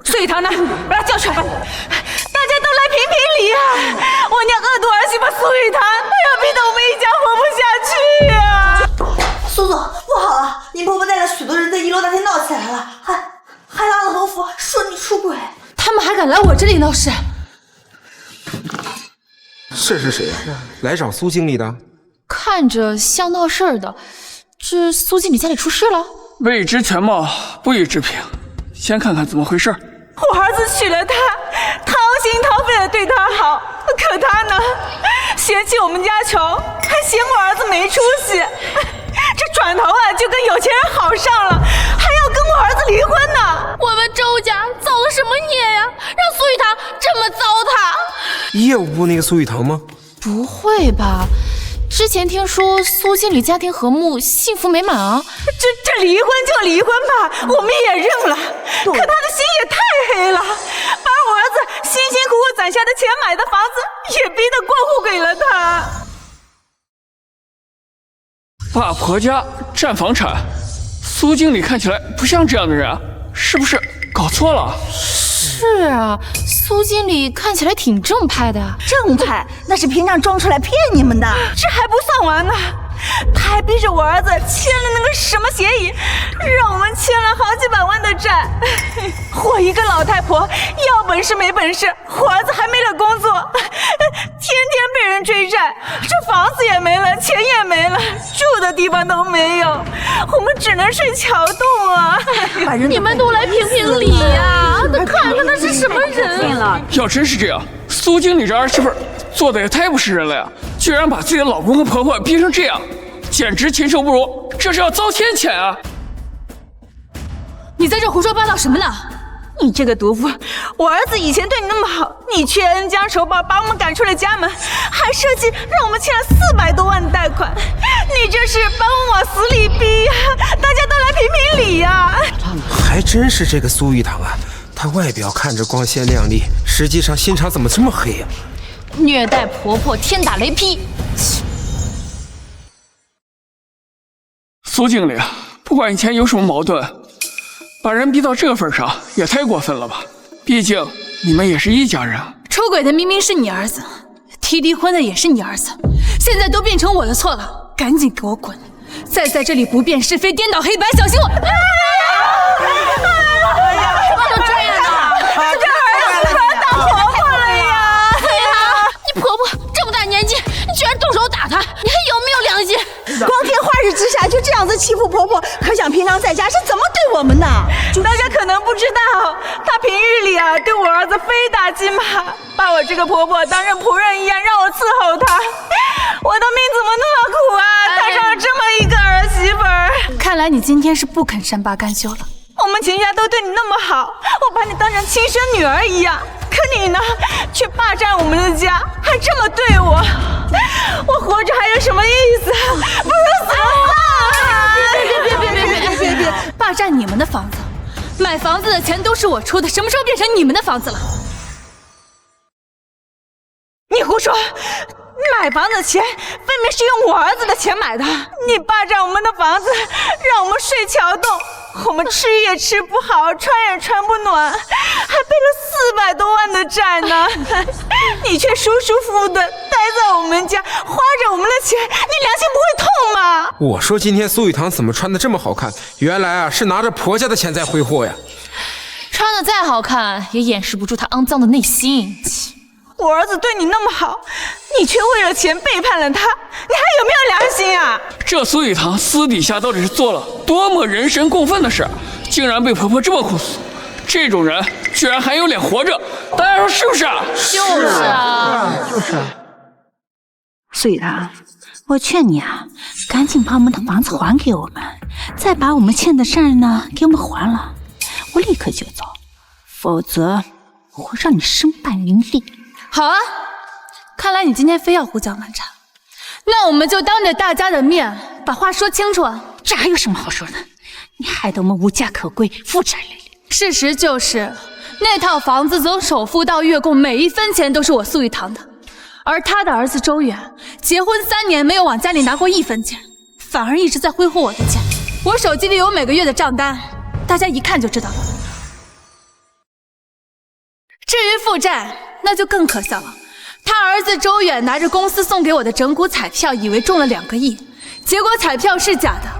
苏雨堂呢？把他叫出来！大家都来评评理啊！我娘恶毒儿媳妇苏雨堂，她要逼得我们一家活不下去呀！苏总，不好了，您婆婆带了许多人在1楼大厅闹起来了，还拉了横幅说你出轨。他们还敢来我这里闹事？是谁呀？来找苏经理的？看着像闹事儿的，这苏经理家里出事了？未知全貌，不予置评。先看看怎么回事。我儿子娶了她，掏心掏肺的对她好，可她呢，嫌弃我们家穷，还嫌我儿子没出息，这转头啊就跟有钱人好上了，还要跟我儿子离婚呢。我们周家造了什么孽呀，让苏雨堂这么糟蹋？业务部那个苏雨堂吗？不会吧？之前听说苏经理家庭和睦，幸福美满啊。这离婚就离婚吧，我们也认了。可他的心也太黑了，把我儿子辛辛苦苦攒下的钱买的房子也逼得过户给了他。爸婆家占房产，苏经理看起来不像这样的人啊，是不是搞错了？是啊，苏经理看起来挺正派的。正派那是平常装出来骗你们的。这还不算完呢，他还逼着我儿子签了那个什么协议，让我们欠了好几百万的债。我一个老太婆，要本事没本事，我儿子还没了工作，天天被人追债，这房子也没了，钱也没了，住的地方都没有，我们只能睡桥洞啊！你们都来评评理呀，都看看他是什么人了。要真是这样，苏经理这儿媳妇做的也太不是人了呀！居然把自己的老公和婆婆逼成这样，简直禽兽不如，这是要遭天谴啊！你在这胡说八道什么呢？你这个毒妇，我儿子以前对你那么好，你却恩将仇报，把我们赶出了家门，还设计让我们欠了400多万的贷款，你这是把我往死里逼呀！大家都来评评理呀！还真是这个苏玉堂啊，他外表看着光鲜亮丽，实际上心肠怎么这么黑呀？虐待婆婆，天打雷劈！苏经理，不管以前有什么矛盾，把人逼到这份上也太过分了吧？毕竟你们也是一家人。出轨的明明是你儿子，提离婚的也是你儿子，现在都变成我的错了，赶紧给我滚！再在这里不辨是非、颠倒黑白，小心我！怎么这样呢？这儿子突然打婆婆了呀！对呀，你婆婆这么大年纪，你居然动手打她，你还有没有良心？光天化日之下就这样子欺负婆婆，可想平常在家是怎么对我们的？大家可能不知道，她平日里啊对我儿子非打即骂，把我这个婆婆当成仆人一样让我伺候她。我的命怎么那么苦啊？摊上了这么一个儿媳妇儿。看来你今天是不肯善罢甘休了。我们全家都对你那么好，我把你当成亲生女儿一样，可你呢，却霸占我们的家，还这么对我，我活着还有什么意思？不如死了！别！霸占你们的房子，买房子的钱都是我出的，什么时候变成你们的房子了？你胡说！买房子的钱分明是用我儿子的钱买的，你霸占我们的房子，让我们睡桥洞，我们吃也吃不好，穿也穿不暖，还背了400多万的债呢。你却舒舒服服的待在我们家，花着我们的钱，你良心不会痛吗？我说今天苏雨堂怎么穿的这么好看，原来啊是拿着婆家的钱在挥霍呀。穿的再好看，也掩饰不住他肮脏的内心。我儿子对你那么好，你却为了钱背叛了他，你还有没有良心啊？这苏雨堂私底下到底是做了多么人神共愤的事，竟然被婆婆这么控诉，这种人居然还有脸活着，大家说是不是啊？就是啊。苏雨堂，我劝你啊，赶紧把我们的房子还给我们，再把我们欠的债呢给我们还了，我立刻就走，否则我让你身败名裂。好啊，看来你今天非要胡搅蛮缠，那我们就当着大家的面把话说清楚啊！这还有什么好说的？你害得我们无家可归，负债累累。事实就是，那套房子从首付到月供，每一分钱都是我苏雨堂的，而他的儿子周远结婚3年没有往家里拿过1分钱，反而一直在挥霍我的钱。我手机里有每个月的账单，大家一看就知道了。至于负债，那就更可笑了。他儿子周远拿着公司送给我的整蛊彩票，以为中了2个亿，结果彩票是假的。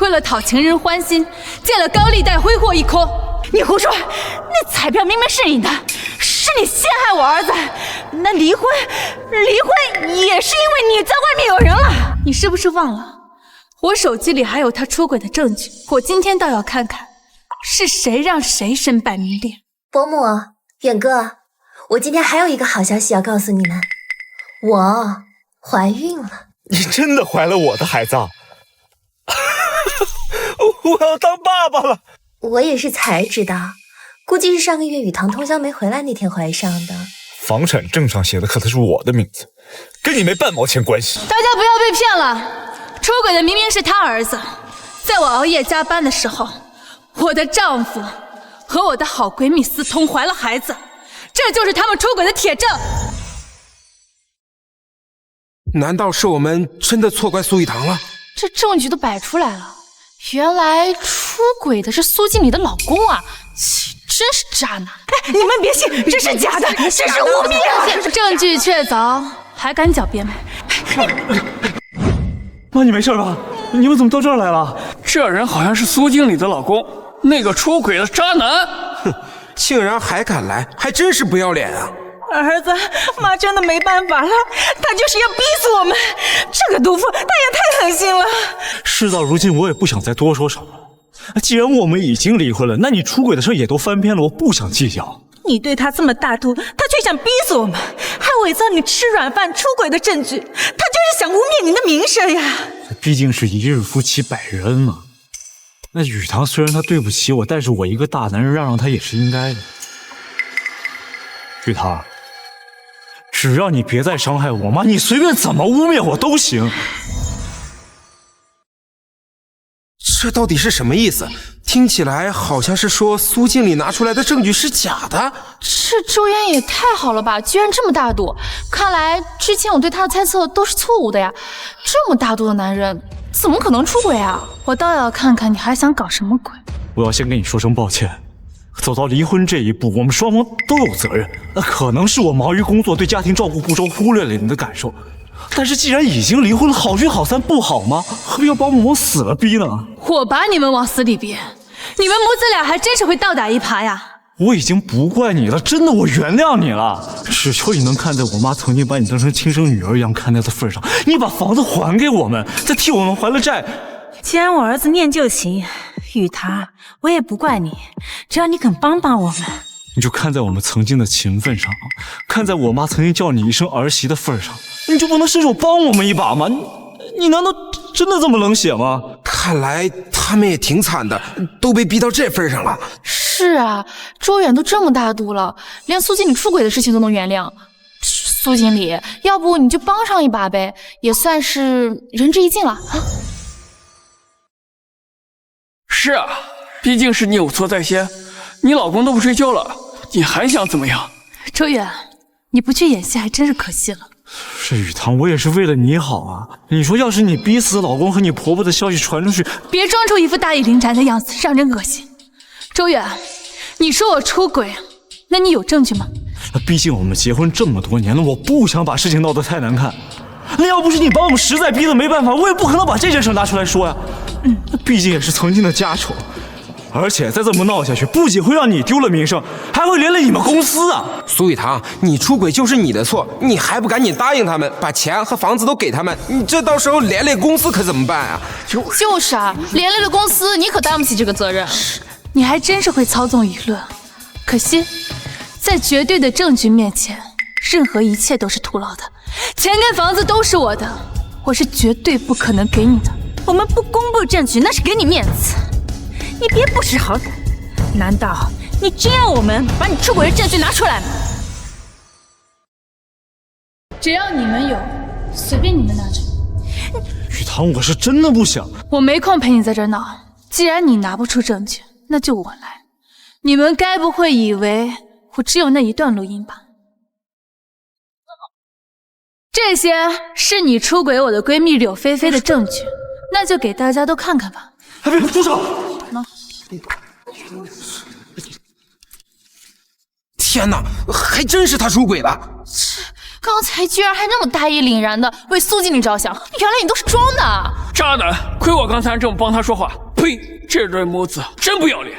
为了讨情人欢心，借了高利贷挥霍一空。你胡说！那彩票明明是你的，是你陷害我儿子。那离婚也是因为你在外面有人了。你是不是忘了，我手机里还有他出轨的证据？我今天倒要看看，是谁让谁身败名裂？伯母，远哥，我今天还有一个好消息要告诉你们，我怀孕了。你真的怀了我的孩子啊？我要当爸爸了。我也是才知道，估计是上个月雨堂通宵没回来那天怀上的。房产证上写的可都是我的名字，跟你没半毛钱关系。大家不要被骗了，出轨的明明是他儿子。在我熬夜加班的时候，我的丈夫和我的好闺蜜私通怀了孩子，这就是他们出轨的铁证。难道是我们真的错怪苏雨堂了？这证据都摆出来了，原来出轨的是苏经理的老公啊！真是渣男！哎，你们别信，这是假的，这是污蔑！证据确凿，还敢狡辩吗？妈，你没事吧？你们怎么到这儿来了？这人好像是苏经理的老公，那个出轨的渣男。哼，竟然还敢来，还真是不要脸啊！儿子，妈真的没办法了，他就是要逼死我们。这个毒妇，他也太狠心了。事到如今，我也不想再多说什么了。既然我们已经离婚了，那你出轨的事也都翻篇了，我不想计较。你对他这么大度，他却想逼死我们，还伪造你吃软饭出轨的证据，他就是想污蔑你的名声呀！毕竟是一日夫妻百日恩嘛。那雨堂虽然他对不起我，但是我一个大男人让他也是应该的。雨堂，只要你别再伤害我妈，你随便怎么污蔑我都行。这到底是什么意思？听起来好像是说苏经理拿出来的证据是假的。这周渊也太好了吧，居然这么大度！看来之前我对他的猜测都是错误的呀。这么大度的男人，怎么可能出轨啊？我倒要看看你还想搞什么鬼！我要先跟你说声抱歉，走到离婚这一步，我们双方都有责任。可能是我忙于工作，对家庭照顾不周，忽略了你的感受。但是既然已经离婚了，好聚好散不好吗？何必要把我们往死了逼呢？我把你们往死里逼，你们母子俩还真是会倒打一耙呀！我已经不怪你了，真的，我原谅你了。只求你能看在我妈曾经把你当成亲生女儿一样看待的份上，你把房子还给我们，再替我们还了债。既然我儿子念旧情，雨堂，我也不怪你，只要你肯帮帮我们。你就看在我们曾经的情分上，看在我妈曾经叫你一声儿媳的份上，你就不能伸手帮我们一把吗？你难道真的这么冷血吗？看来他们也挺惨的，都被逼到这份上了。是啊，周远都这么大度了，连苏经理出轨的事情都能原谅。苏经理，要不你就帮上一把呗，也算是仁至义尽了啊。是啊，毕竟是你有错在先，你老公都不追究了，你还想怎么样？周远，你不去演戏还真是可惜了。是雨堂，我也是为了你好啊！你说，要是你逼死老公和你婆婆的消息传出去，别装出一副大义凛然的样子，让人恶心。周远，你说我出轨，那你有证据吗？毕竟我们结婚这么多年了，我不想把事情闹得太难看。那要不是你把我们实在逼得没办法，我也不可能把这件事拿出来说呀。毕竟也是曾经的家丑。而且再这么闹下去，不仅会让你丢了名声，还会连累你们公司啊！苏雨堂，你出轨就是你的错，你还不赶紧答应他们，把钱和房子都给他们？你这到时候连累公司可怎么办啊？就是啊，连累了公司，你可担不起这个责任。你还真是会操纵舆论，可惜，在绝对的证据面前，任何一切都是徒劳的。钱跟房子都是我的，我是绝对不可能给你的。我们不公布证据，那是给你面子。你别不识好歹，难道你真要我们把你出轨的证据拿出来吗？只要你们有，随便你们拿着。雨堂，我是真的不想。我没空陪你在这闹。既然你拿不出证据，那就我来。你们该不会以为我只有那一段录音吧？这些是你出轨我的闺蜜柳菲菲的证据，那就给大家都看看吧。别住手！天哪，还真是他出轨了！刚才居然还那么大义凛然的为苏经理着想，原来你都是装的！渣男，亏我刚才这么帮他说话。呸！这对母子真不要脸！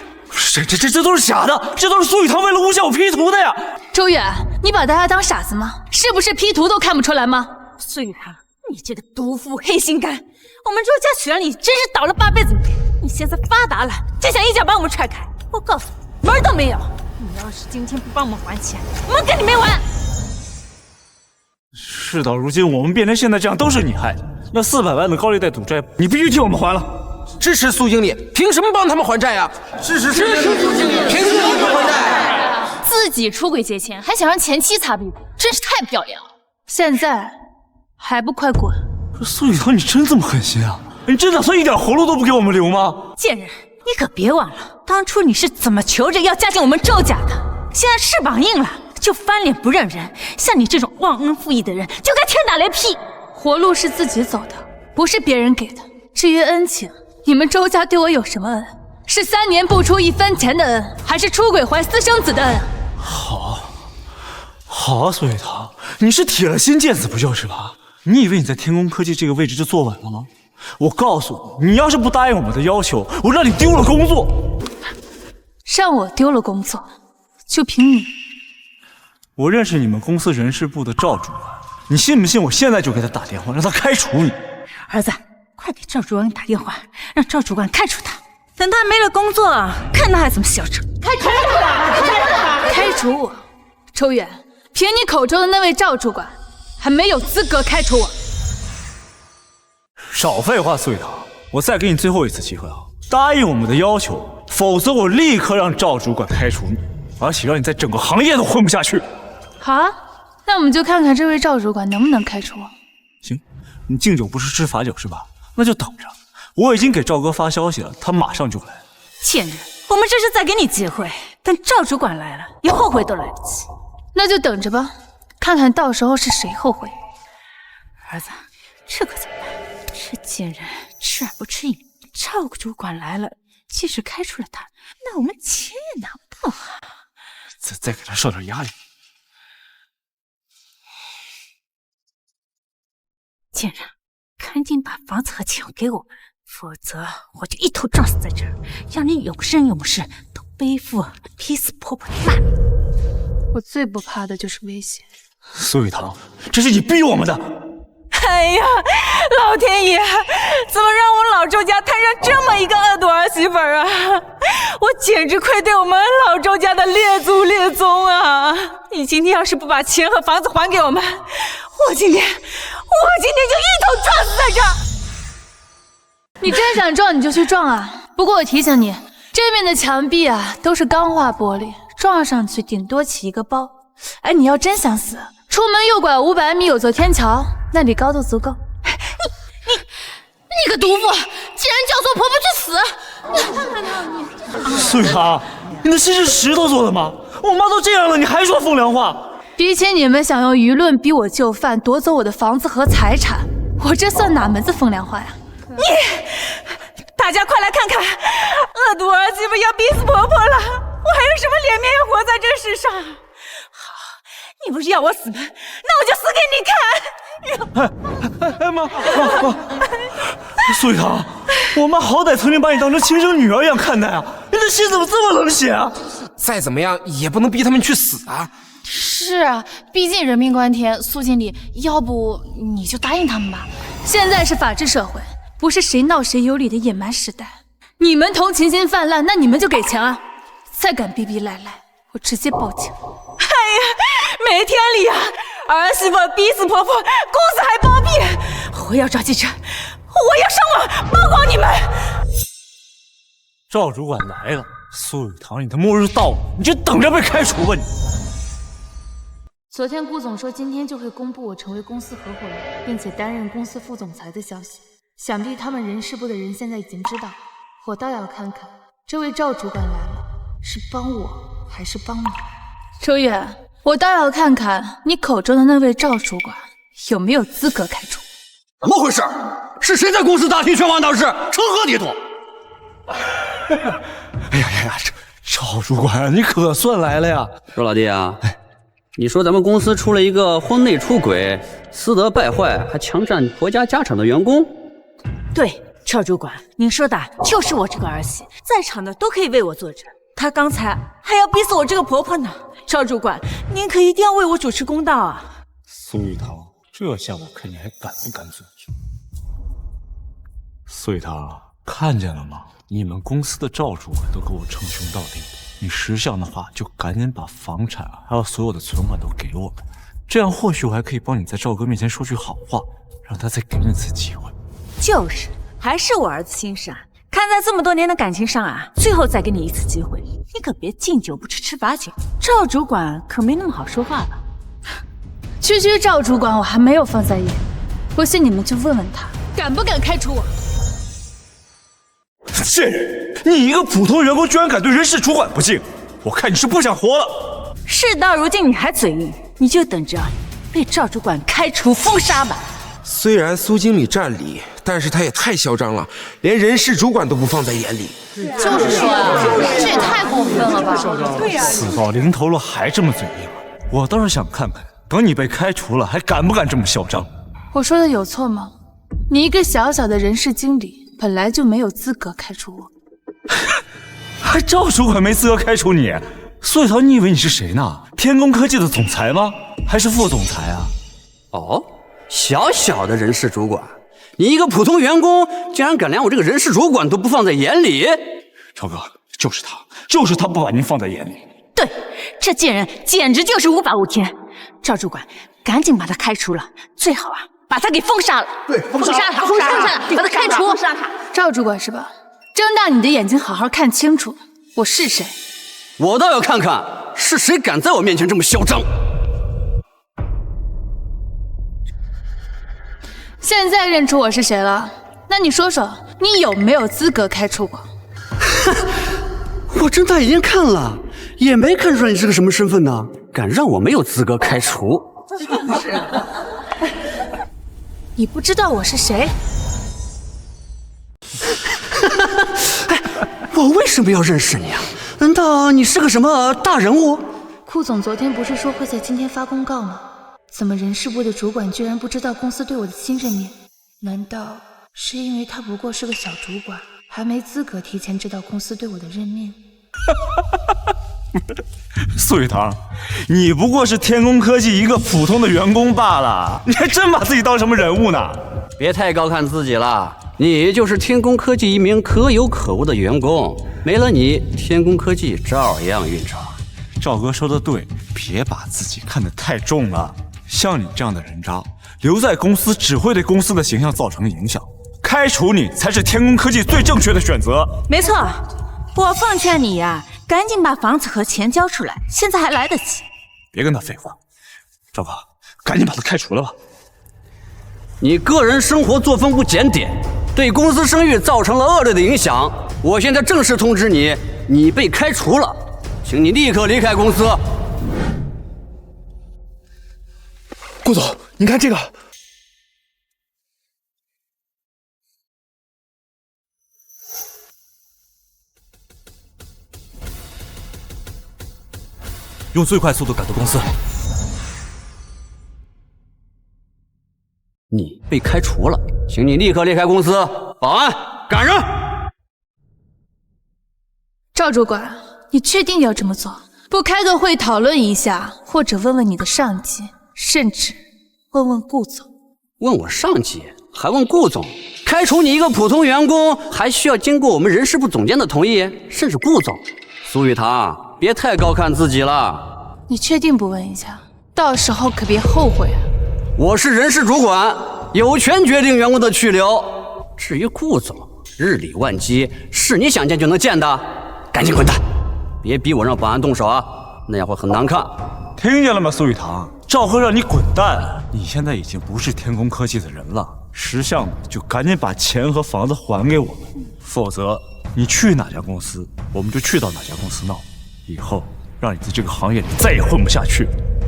这都是假的，这都是苏雨堂为了诬陷我 P 图的呀！周远，你把大家当傻子吗？是不是 P 图都看不出来吗？苏雨堂，你这个毒妇黑心肝！我们周家娶了你，真是倒了8辈子霉。你现在发达了，就想一脚把我们踹开。我告诉你，门都没有！你要是今天不帮我们还钱，我们跟你没完！事到如今，我们变成现在这样都是你害的。那400万的高利贷赌债，你必须替我们还了。支持苏经理，凭什么帮他们还债呀？支持苏经理，凭什么帮他们还债？自己出轨借钱，还想让前妻擦屁股，真是太不要脸了！现在还不快滚！苏雨堂，你真这么狠心啊？你真打算一点活路都不给我们留吗？贱人，你可别忘了，当初你是怎么求着要嫁进我们周家的？现在翅膀硬了，就翻脸不认人。像你这种忘恩负义的人，就该天打雷劈！活路是自己走的，不是别人给的。至于恩情，你们周家对我有什么恩？是3年不出1分钱的恩，还是出轨怀私生子的恩？好啊，苏雨堂，你是铁了心见死不救是吧？你以为你在天宫科技这个位置就坐稳了吗？我告诉你，你要是不答应我们的要求，我让你丢了工作。让我丢了工作，就凭你？我认识你们公司人事部的赵主管，你信不信我现在就给他打电话，让他开除你？儿子，快给赵主管打电话，让赵主管开除他。等他没了工作，看他还怎么嚣张！开除我！开除我！周远，凭你口中的那位赵主管，还没有资格开除我。少废话，苏雨堂，我再给你最后一次机会啊！答应我们的要求，否则我立刻让赵主管开除你，而且让你在整个行业都混不下去。好啊，那我们就看看这位赵主管能不能开除我。行，你敬酒不吃吃罚酒是吧？那就等着，我已经给赵哥发消息了，他马上就来。贱人，我们这是在给你机会，等赵主管来了，你后悔都来不及。那就等着吧，看看到时候是谁后悔。儿子，这可怎么办？这贱人吃软不吃硬，赵主管来了，即使开除了他，那我们钱也拿不到啊！再给他受点压力。贱人，赶紧把房子和钱给我，否则我就一头撞死在这儿，让你永生永世都背负劈死婆婆的骂名。我最不怕的就是危险。苏雨堂，这是你逼我们的。哎呀，老天爷，怎么让我老周家摊上这么一个恶毒儿媳妇儿啊！我简直愧对我们老周家的列祖列宗啊！你今天要是不把钱和房子还给我们，我今天就一头撞死在这儿！你真想撞你就去撞啊！不过我提醒你，这面的墙壁啊都是钢化玻璃，撞上去顶多起一个包。哎，你要真想死，出门右拐500米有座天桥，那里高度足够。你个毒妇，竟然叫做婆婆去死！看看他，苏雨堂，你的心是石头做的吗？我妈都这样了，你还说风凉话？比起你们想用舆论逼我就范，夺走我的房子和财产，我这算哪门子风凉话呀？大家快来看看，恶毒儿媳妇要逼死婆婆了，我还有什么脸面要活在这世上？好，你不是要我死吗？那我就死给你看！妈，苏雨堂，我妈好歹曾经把你当成亲生女儿一样看待啊，你的心怎么这么冷血啊？再怎么样也不能逼他们去死啊！是啊，毕竟人命关天，苏经理，要不你就答应他们吧。现在是法治社会，不是谁闹谁有理的野蛮时代。你们同情心泛滥，那你们就给钱啊！再敢逼逼赖赖，我直接报警！哎呀，没天理啊！儿媳妇逼死婆婆，公司还包庇！我要找记者，我要上网曝光你们！赵主管来了，苏雨堂，你的末日到了，你就等着被开除吧你！昨天顾总说今天就会公布我成为公司合伙人，并且担任公司副总裁的消息，想必他们人事部的人现在已经知道。我倒要看看这位赵主管来了，是帮我还是帮你？周远，我倒要看看你口中的那位赵主管有没有资格开除。怎么回事？是谁在公司大厅喧哗闹事，成何体统？哎呀，赵主管，你可算来了呀！周老弟啊，你说咱们公司出了一个婚内出轨、私德败坏，还强占国家家产的员工？对，赵主管，您说的就是我这个儿媳，在场的都可以为我作证。她刚才还要逼死我这个婆婆呢。赵主管，您可一定要为我主持公道啊！苏雨堂，这下我看你还敢不敢嘴？苏雨堂，看见了吗？你们公司的赵主管都给我称兄道弟的，你识相的话就赶紧把房产还有所有的存款都给我们，这样或许我还可以帮你在赵哥面前说句好话，让他再给你一次机会。就是，还是我儿子心善。看在这么多年的感情上啊，最后再给你一次机会，你可别敬酒不吃吃罚酒。赵主管可没那么好说话吧？区区赵主管我还没有放在眼里，不信你们就问问他，敢不敢开除我？贱人，你一个普通员工居然敢对人事主管不敬，我看你是不想活了。事到如今你还嘴硬，你就等着被赵主管开除封杀吧。虽然苏经理占理，但是他也太嚣张了，连人事主管都不放在眼里。就是说啊，这也太过分了吧？对呀，死到临头了还这么嘴硬，我倒是想看看，等你被开除了，还敢不敢这么嚣张？我说的有错吗？你一个小小的人事经理，本来就没有资格开除我。还赵主管没资格开除你？苏雨桃，你以为你是谁呢？天宫科技的总裁吗？还是副总裁啊？哦，小小的人事主管，你一个普通员工，竟然敢连我这个人事主管都不放在眼里？赵哥，就是他不把您放在眼里。对，这贱人简直就是无法无天。赵主管，赶紧把他开除了，最好啊，把他给封杀了。对，封杀他，把他开除。赵主管是吧？睁大你的眼睛，好好看清楚，我是谁。我倒要看看是谁敢在我面前这么嚣张。现在认出我是谁了？那你说说，你有没有资格开除我？我睁大眼睛看了，也没看出来你是个什么身份呢，敢让我没有资格开除？你不知道我是谁？我为什么要认识你啊？难道你是个什么大人物？顾总昨天不是说会在今天发公告吗？怎么人事部的主管居然不知道公司对我的新任命？难道是因为他不过是个小主管，还没资格提前知道公司对我的任命？苏雨堂，你不过是天宫科技一个普通的员工罢了，你还真把自己当什么人物呢？别太高看自己了，你就是天宫科技一名可有可无的员工，没了你，天宫科技照样运转。赵哥说的对，别把自己看得太重了。像你这样的人渣，留在公司只会对公司的形象造成影响，开除你才是天宫科技最正确的选择。没错，我奉劝你呀，赶紧把房子和钱交出来，现在还来得及。别跟他废话，赵哥，赶紧把他开除了吧。你个人生活作风不检点，对公司声誉造成了恶劣的影响。我现在正式通知你，你被开除了，请你立刻离开公司。顾总，你看这个。用最快速度赶到公司。你被开除了，请你立刻离开公司。保安，赶人！赵主管，你确定要这么做？不开个会讨论一下，或者问问你的上级，甚至问问顾总？问我上级，还问顾总？开除你一个普通员工，还需要经过我们人事部总监的同意，甚至顾总。苏雨堂，别太高看自己了。你确定不问一下？到时候可别后悔啊！我是人事主管，有权决定员工的去留。至于顾总，日理万机，是你想见就能见的。赶紧滚蛋！别逼我让保安动手啊，那样会很难看。听见了吗，苏雨堂？赵贺让你滚蛋！你现在已经不是天宫科技的人了，识相的就赶紧把钱和房子还给我们，否则你去哪家公司，我们就去到哪家公司闹，以后让你在这个行业里再也混不下去。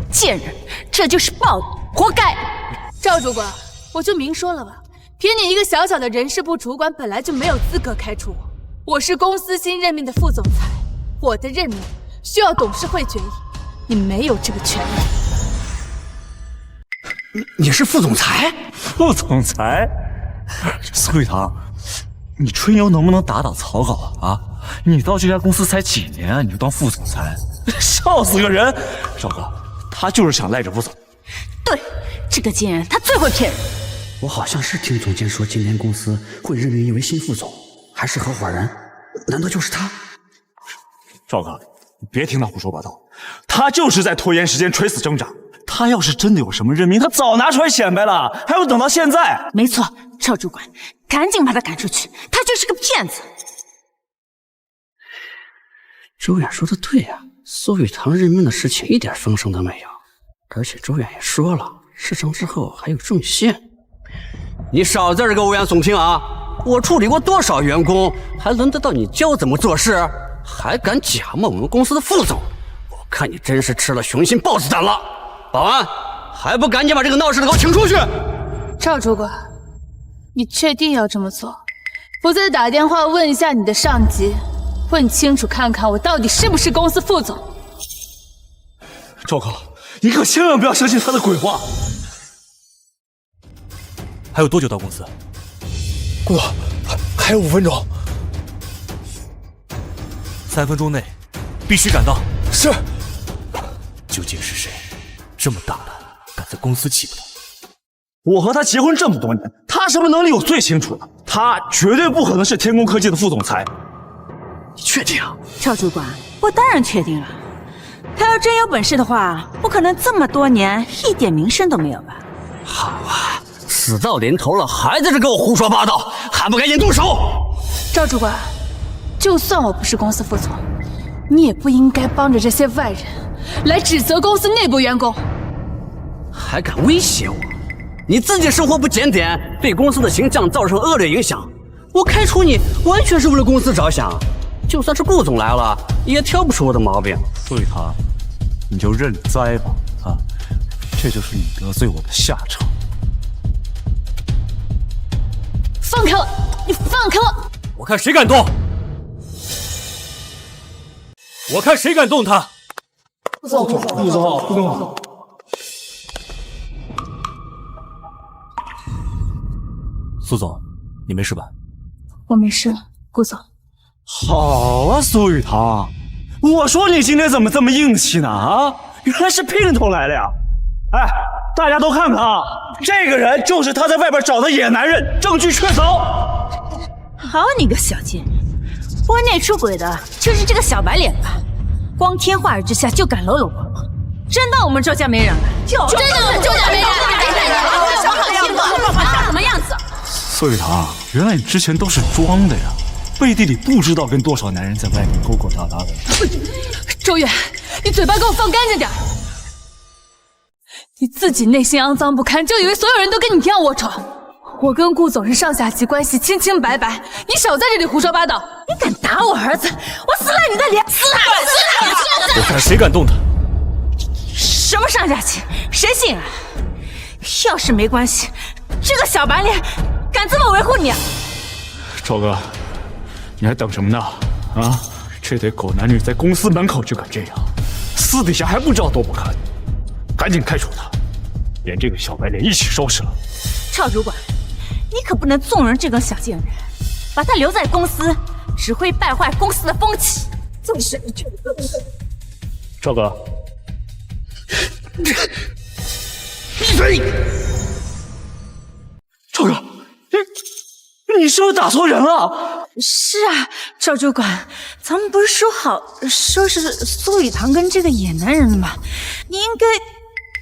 贱人，这就是报应，活该！赵主管，我就明说了吧，凭你一个小小的人事部主管，本来就没有资格开除我。我是公司新任命的副总裁，我的任命需要董事会决议，你没有这个权利。你是副总裁？副总裁？苏雨堂，你吹牛能不能打草稿啊？你到这家公司才几年啊，你就当副总裁，笑死个人！赵哥，他就是想赖着不走。对，这个贱人他最会骗人。我好像是听总监说，今天公司会任命一位新副总，还是合伙人。难道就是他？赵哥，你别听他胡说八道，他就是在拖延时间，垂死挣扎。他要是真的有什么任命，他早拿出来显摆了，还要等到现在？没错，赵主管，赶紧把他赶出去，他就是个骗子。周远说的对呀，苏雨堂任命的事情一点风声都没有，而且周远也说了，事成之后还有重现。你少在这个危言耸听啊！我处理过多少员工，还轮得到你教怎么做事？还敢假冒我们公司的副总？我看你真是吃了雄心豹子胆了！保安，还不赶紧把这个闹事的给我请出去！赵主管，你确定要这么做？否则打电话问一下你的上级，问清楚看看我到底是不是公司副总。赵哥，你可千万不要相信他的鬼话。还有多久到公司？顾总，还有5分钟。3分钟内必须赶到。是。究竟是谁这么大胆，敢在公司欺负他？我和他结婚这么多年，他什么能力我最清楚了。他绝对不可能是天工科技的副总裁。你确定啊？赵主管，我当然确定了。他要真有本事的话，不可能这么多年一点名声都没有吧？好啊，死到临头了，还在这给我胡说八道，还不赶紧动手！赵主管，就算我不是公司副总，你也不应该帮着这些外人来指责公司内部员工。还敢威胁我？你自己生活不检点，对公司的形象造成恶劣影响，我开除你完全是为了公司着想。就算是顾总来了，也挑不出我的毛病。苏雨堂，你就认栽吧，啊，这就是你得罪我的下场。放开我！你放开我！我看谁敢动！我看谁敢动他！顾总，顾总。苏总，你没事吧？我没事，顾总。好啊，苏雨堂，我说你今天怎么这么硬气呢？啊，原来是姘头来了呀！哎，大家都看看啊，这个人就是他在外边找的野男人，证据确凿。好你个小贱人，婚内出轨的就是这个小白脸吧？光天化日之下就敢搂搂抱抱，真当我们周家没人了？真的我们周家没人了？小好心了，长什么样子？苏雨堂，原来你之前都是装的呀，背地里不知道跟多少男人在外面勾勾搭搭的。周远，你嘴巴给我放干净点！你自己内心肮脏不堪，就以为所有人都跟你一样龌龊。我跟顾总是上下级关系，清清白白，你少在这里胡说八道！你敢打我儿子，我撕烂你的脸！撕烂！我看谁敢动他！什么上下级？谁信啊？要是没关系，这个小白脸敢这么维护你？赵哥，你还等什么呢？啊，这对狗男女在公司门口就敢这样，私底下还不知道多不堪，赶紧开除他，连这个小白脸一起收拾了。赵主管，你可不能纵容这个小贱人，把他留在公司，只会败坏公司的风气。就是，赵哥，闭嘴！赵哥，你是不是打错人了？是啊，赵主管，咱们不是说好说是苏雨堂跟这个野男人的吗？你应该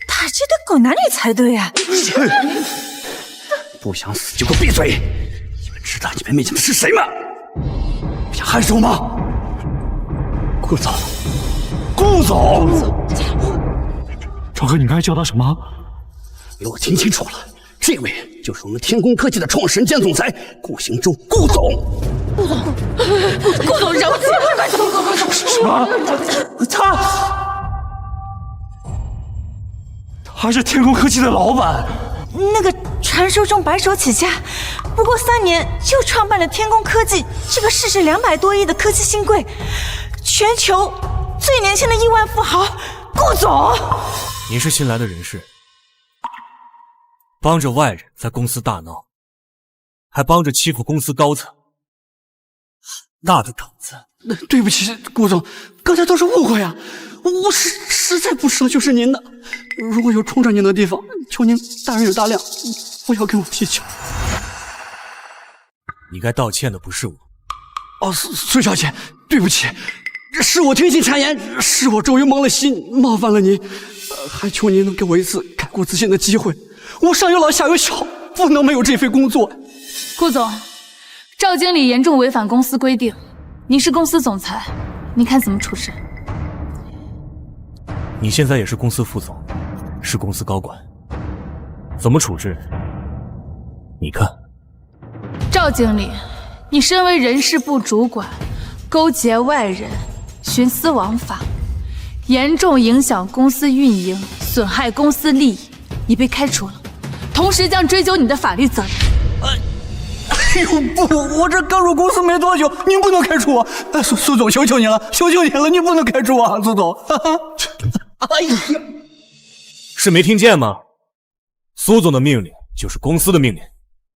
打这对狗男女才对啊！不想死就给我闭嘴！你们知道你们面前的是谁吗？想害死我吗？顾总，顾总，赵哥，你刚才叫他什么？给我听清楚了，这位就是我们天工科技的创始人兼总裁顾行舟，顾总。顾总饶起我！什么？他是天工科技的老板。那个传说中白手起家，不过3年就创办了天工科技这个市值200多亿的科技新贵，全球最年轻的亿万富豪顾总。你是新来的人事，帮着外人在公司大闹，还帮着欺负公司高层，那个胆子！对不起，顾总，刚才都是误会啊，我实在不是就是您的。如果有冲着您的地方，求您大人有大量，不要跟我计较。你该道歉的不是我，哦，孙小姐，对不起，是我听信谗言，是我周瑜蒙了心，冒犯了您，还求您能给我一次改过自新的机会。我上有老下有小，不能没有这份工作。顾总，赵经理严重违反公司规定，你是公司总裁，你看怎么处置？你现在也是公司副总，是公司高管，怎么处置？你看。赵经理，你身为人事部主管，勾结外人，徇私枉法，严重影响公司运营，损害公司利益，你被开除了，同时将追究你的法律责任。哎呦不，我这刚入公司没多久，您不能开除我。苏总，求求你了，求求你了，你不能开除我，苏总。哎呀，是没听见吗？苏总的命令就是公司的命令，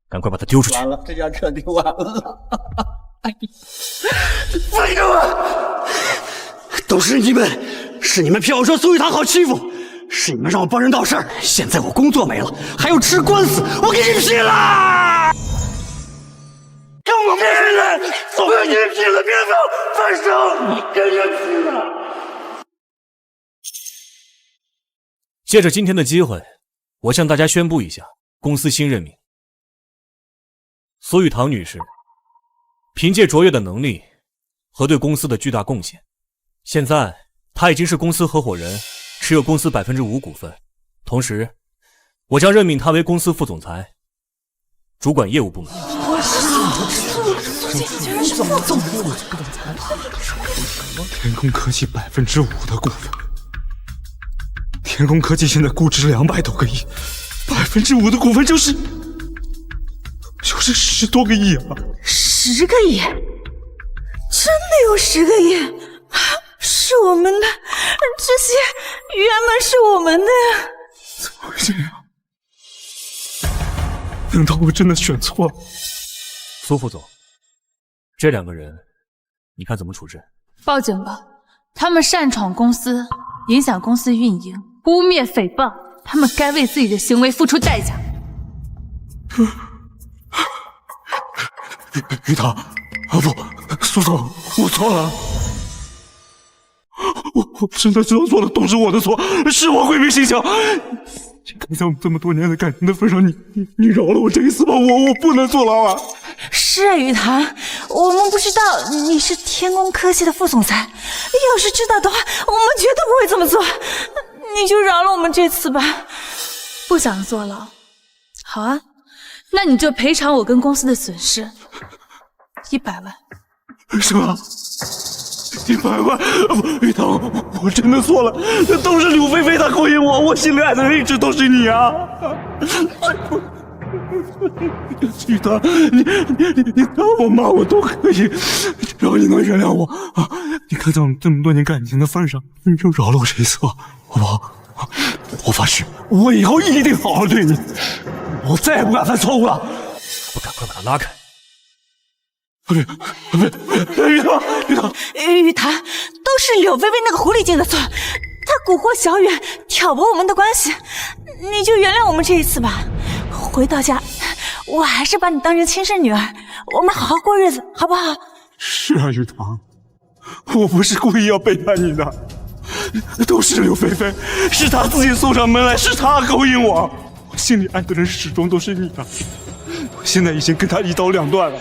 赶快把他丢出去。完了，这下彻底完了。哎呀，废物！都是你们，是你们骗我说苏玉堂好欺负，是你们让我帮人闹事儿。现在我工作没了，还要吃官司，我跟你拼了！跟我拼了！我跟你拼了！别放手！跟你拼了！借着今天的机会，我向大家宣布一下公司新任命。苏玉堂女士，凭借卓越的能力和对公司的巨大贡献，现在她已经是公司合伙人，持有公司5%股份。同时，我将任命她为公司副总裁，主管业务部门。苏姐居然是副总裁！天空科技5%的股份，天空科技现在估值200多个亿，5%的股份就是10多个亿啊！10个亿，真的有10个亿，是我们的，这些原本是我们的呀！怎么会这样？难道我真的选错了？苏副总，这2个人，你看怎么处置？报警吧，他们擅闯公司，影响公司运营，污蔑诽谤，他们该为自己的行为付出代价。玉堂，不，苏总，我错了，我真的知道错了，都是我的错，是我鬼迷心窍。看在我们这么多年的感情的份上，你饶了我这一次吧，我不能坐牢啊！是啊，玉堂，我们不知道你是天宫科技的副总裁，要是知道的话，我们绝对不会这么做。你就饶了我们这次吧。不想坐牢，好啊，那你就赔偿我跟公司的损失100万。什么？100万？玉堂，我真的错了，都是柳菲菲她勾引我，我心里爱的人一直都是你啊！玉堂，你打我骂我都可以，只要你能原谅我啊！你看在我们这么多年感情的份上，你就饶了我这一次吧，好不好？我发誓，我以后一定好好对你，我再也不敢犯错误了。我赶快把他拉开！玉堂，玉堂，都是柳菲菲那个狐狸精的错，她蛊惑小远，挑拨我们的关系，你就原谅我们这一次吧。回到家，我还是把你当成亲生女儿，我们好好过日子，好不好？是啊，玉堂，我不是故意要背叛你的，都是柳菲菲，是她自己送上门来，是她勾引我，我心里爱的人始终都是你的，我现在已经跟她一刀两断了。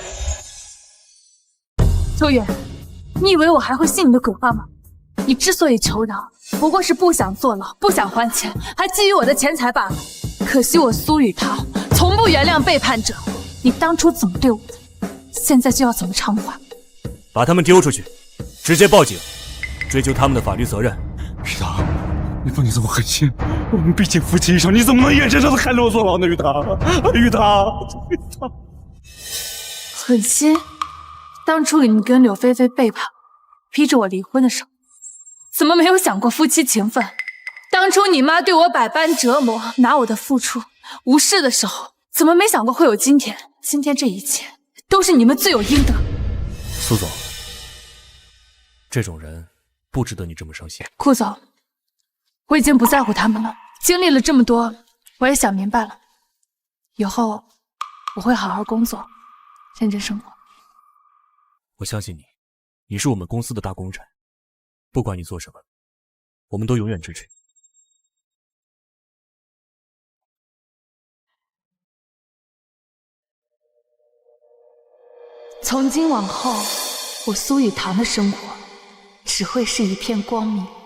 秋远，你以为我还会信你的鬼话吗？你之所以求饶，不过是不想坐牢，不想还钱，还觊觎我的钱财罢了。可惜我苏雨堂从不原谅背叛者，你当初怎么对我的，现在就要怎么偿还。把他们丢出去，直接报警，追究他们的法律责任。玉堂，你不能这么狠心，我们毕竟夫妻一场，你怎么能眼睁睁的看着我坐牢呢？玉堂，玉堂，狠心？当初你跟柳菲菲背叛，逼着我离婚的时候，怎么没有想过夫妻情分？当初你妈对我百般折磨，拿我的付出无视的时候，怎么没想过会有今天？今天这一切都是你们罪有应得。苏总，这种人不值得你这么伤心。顾总，我已经不在乎他们了，经历了这么多，我也想明白了，以后我会好好工作，认真生活。我相信你，你是我们公司的大功臣，不管你做什么，我们都永远支持你。从今往后，我苏雨堂的生活只会是一片光明。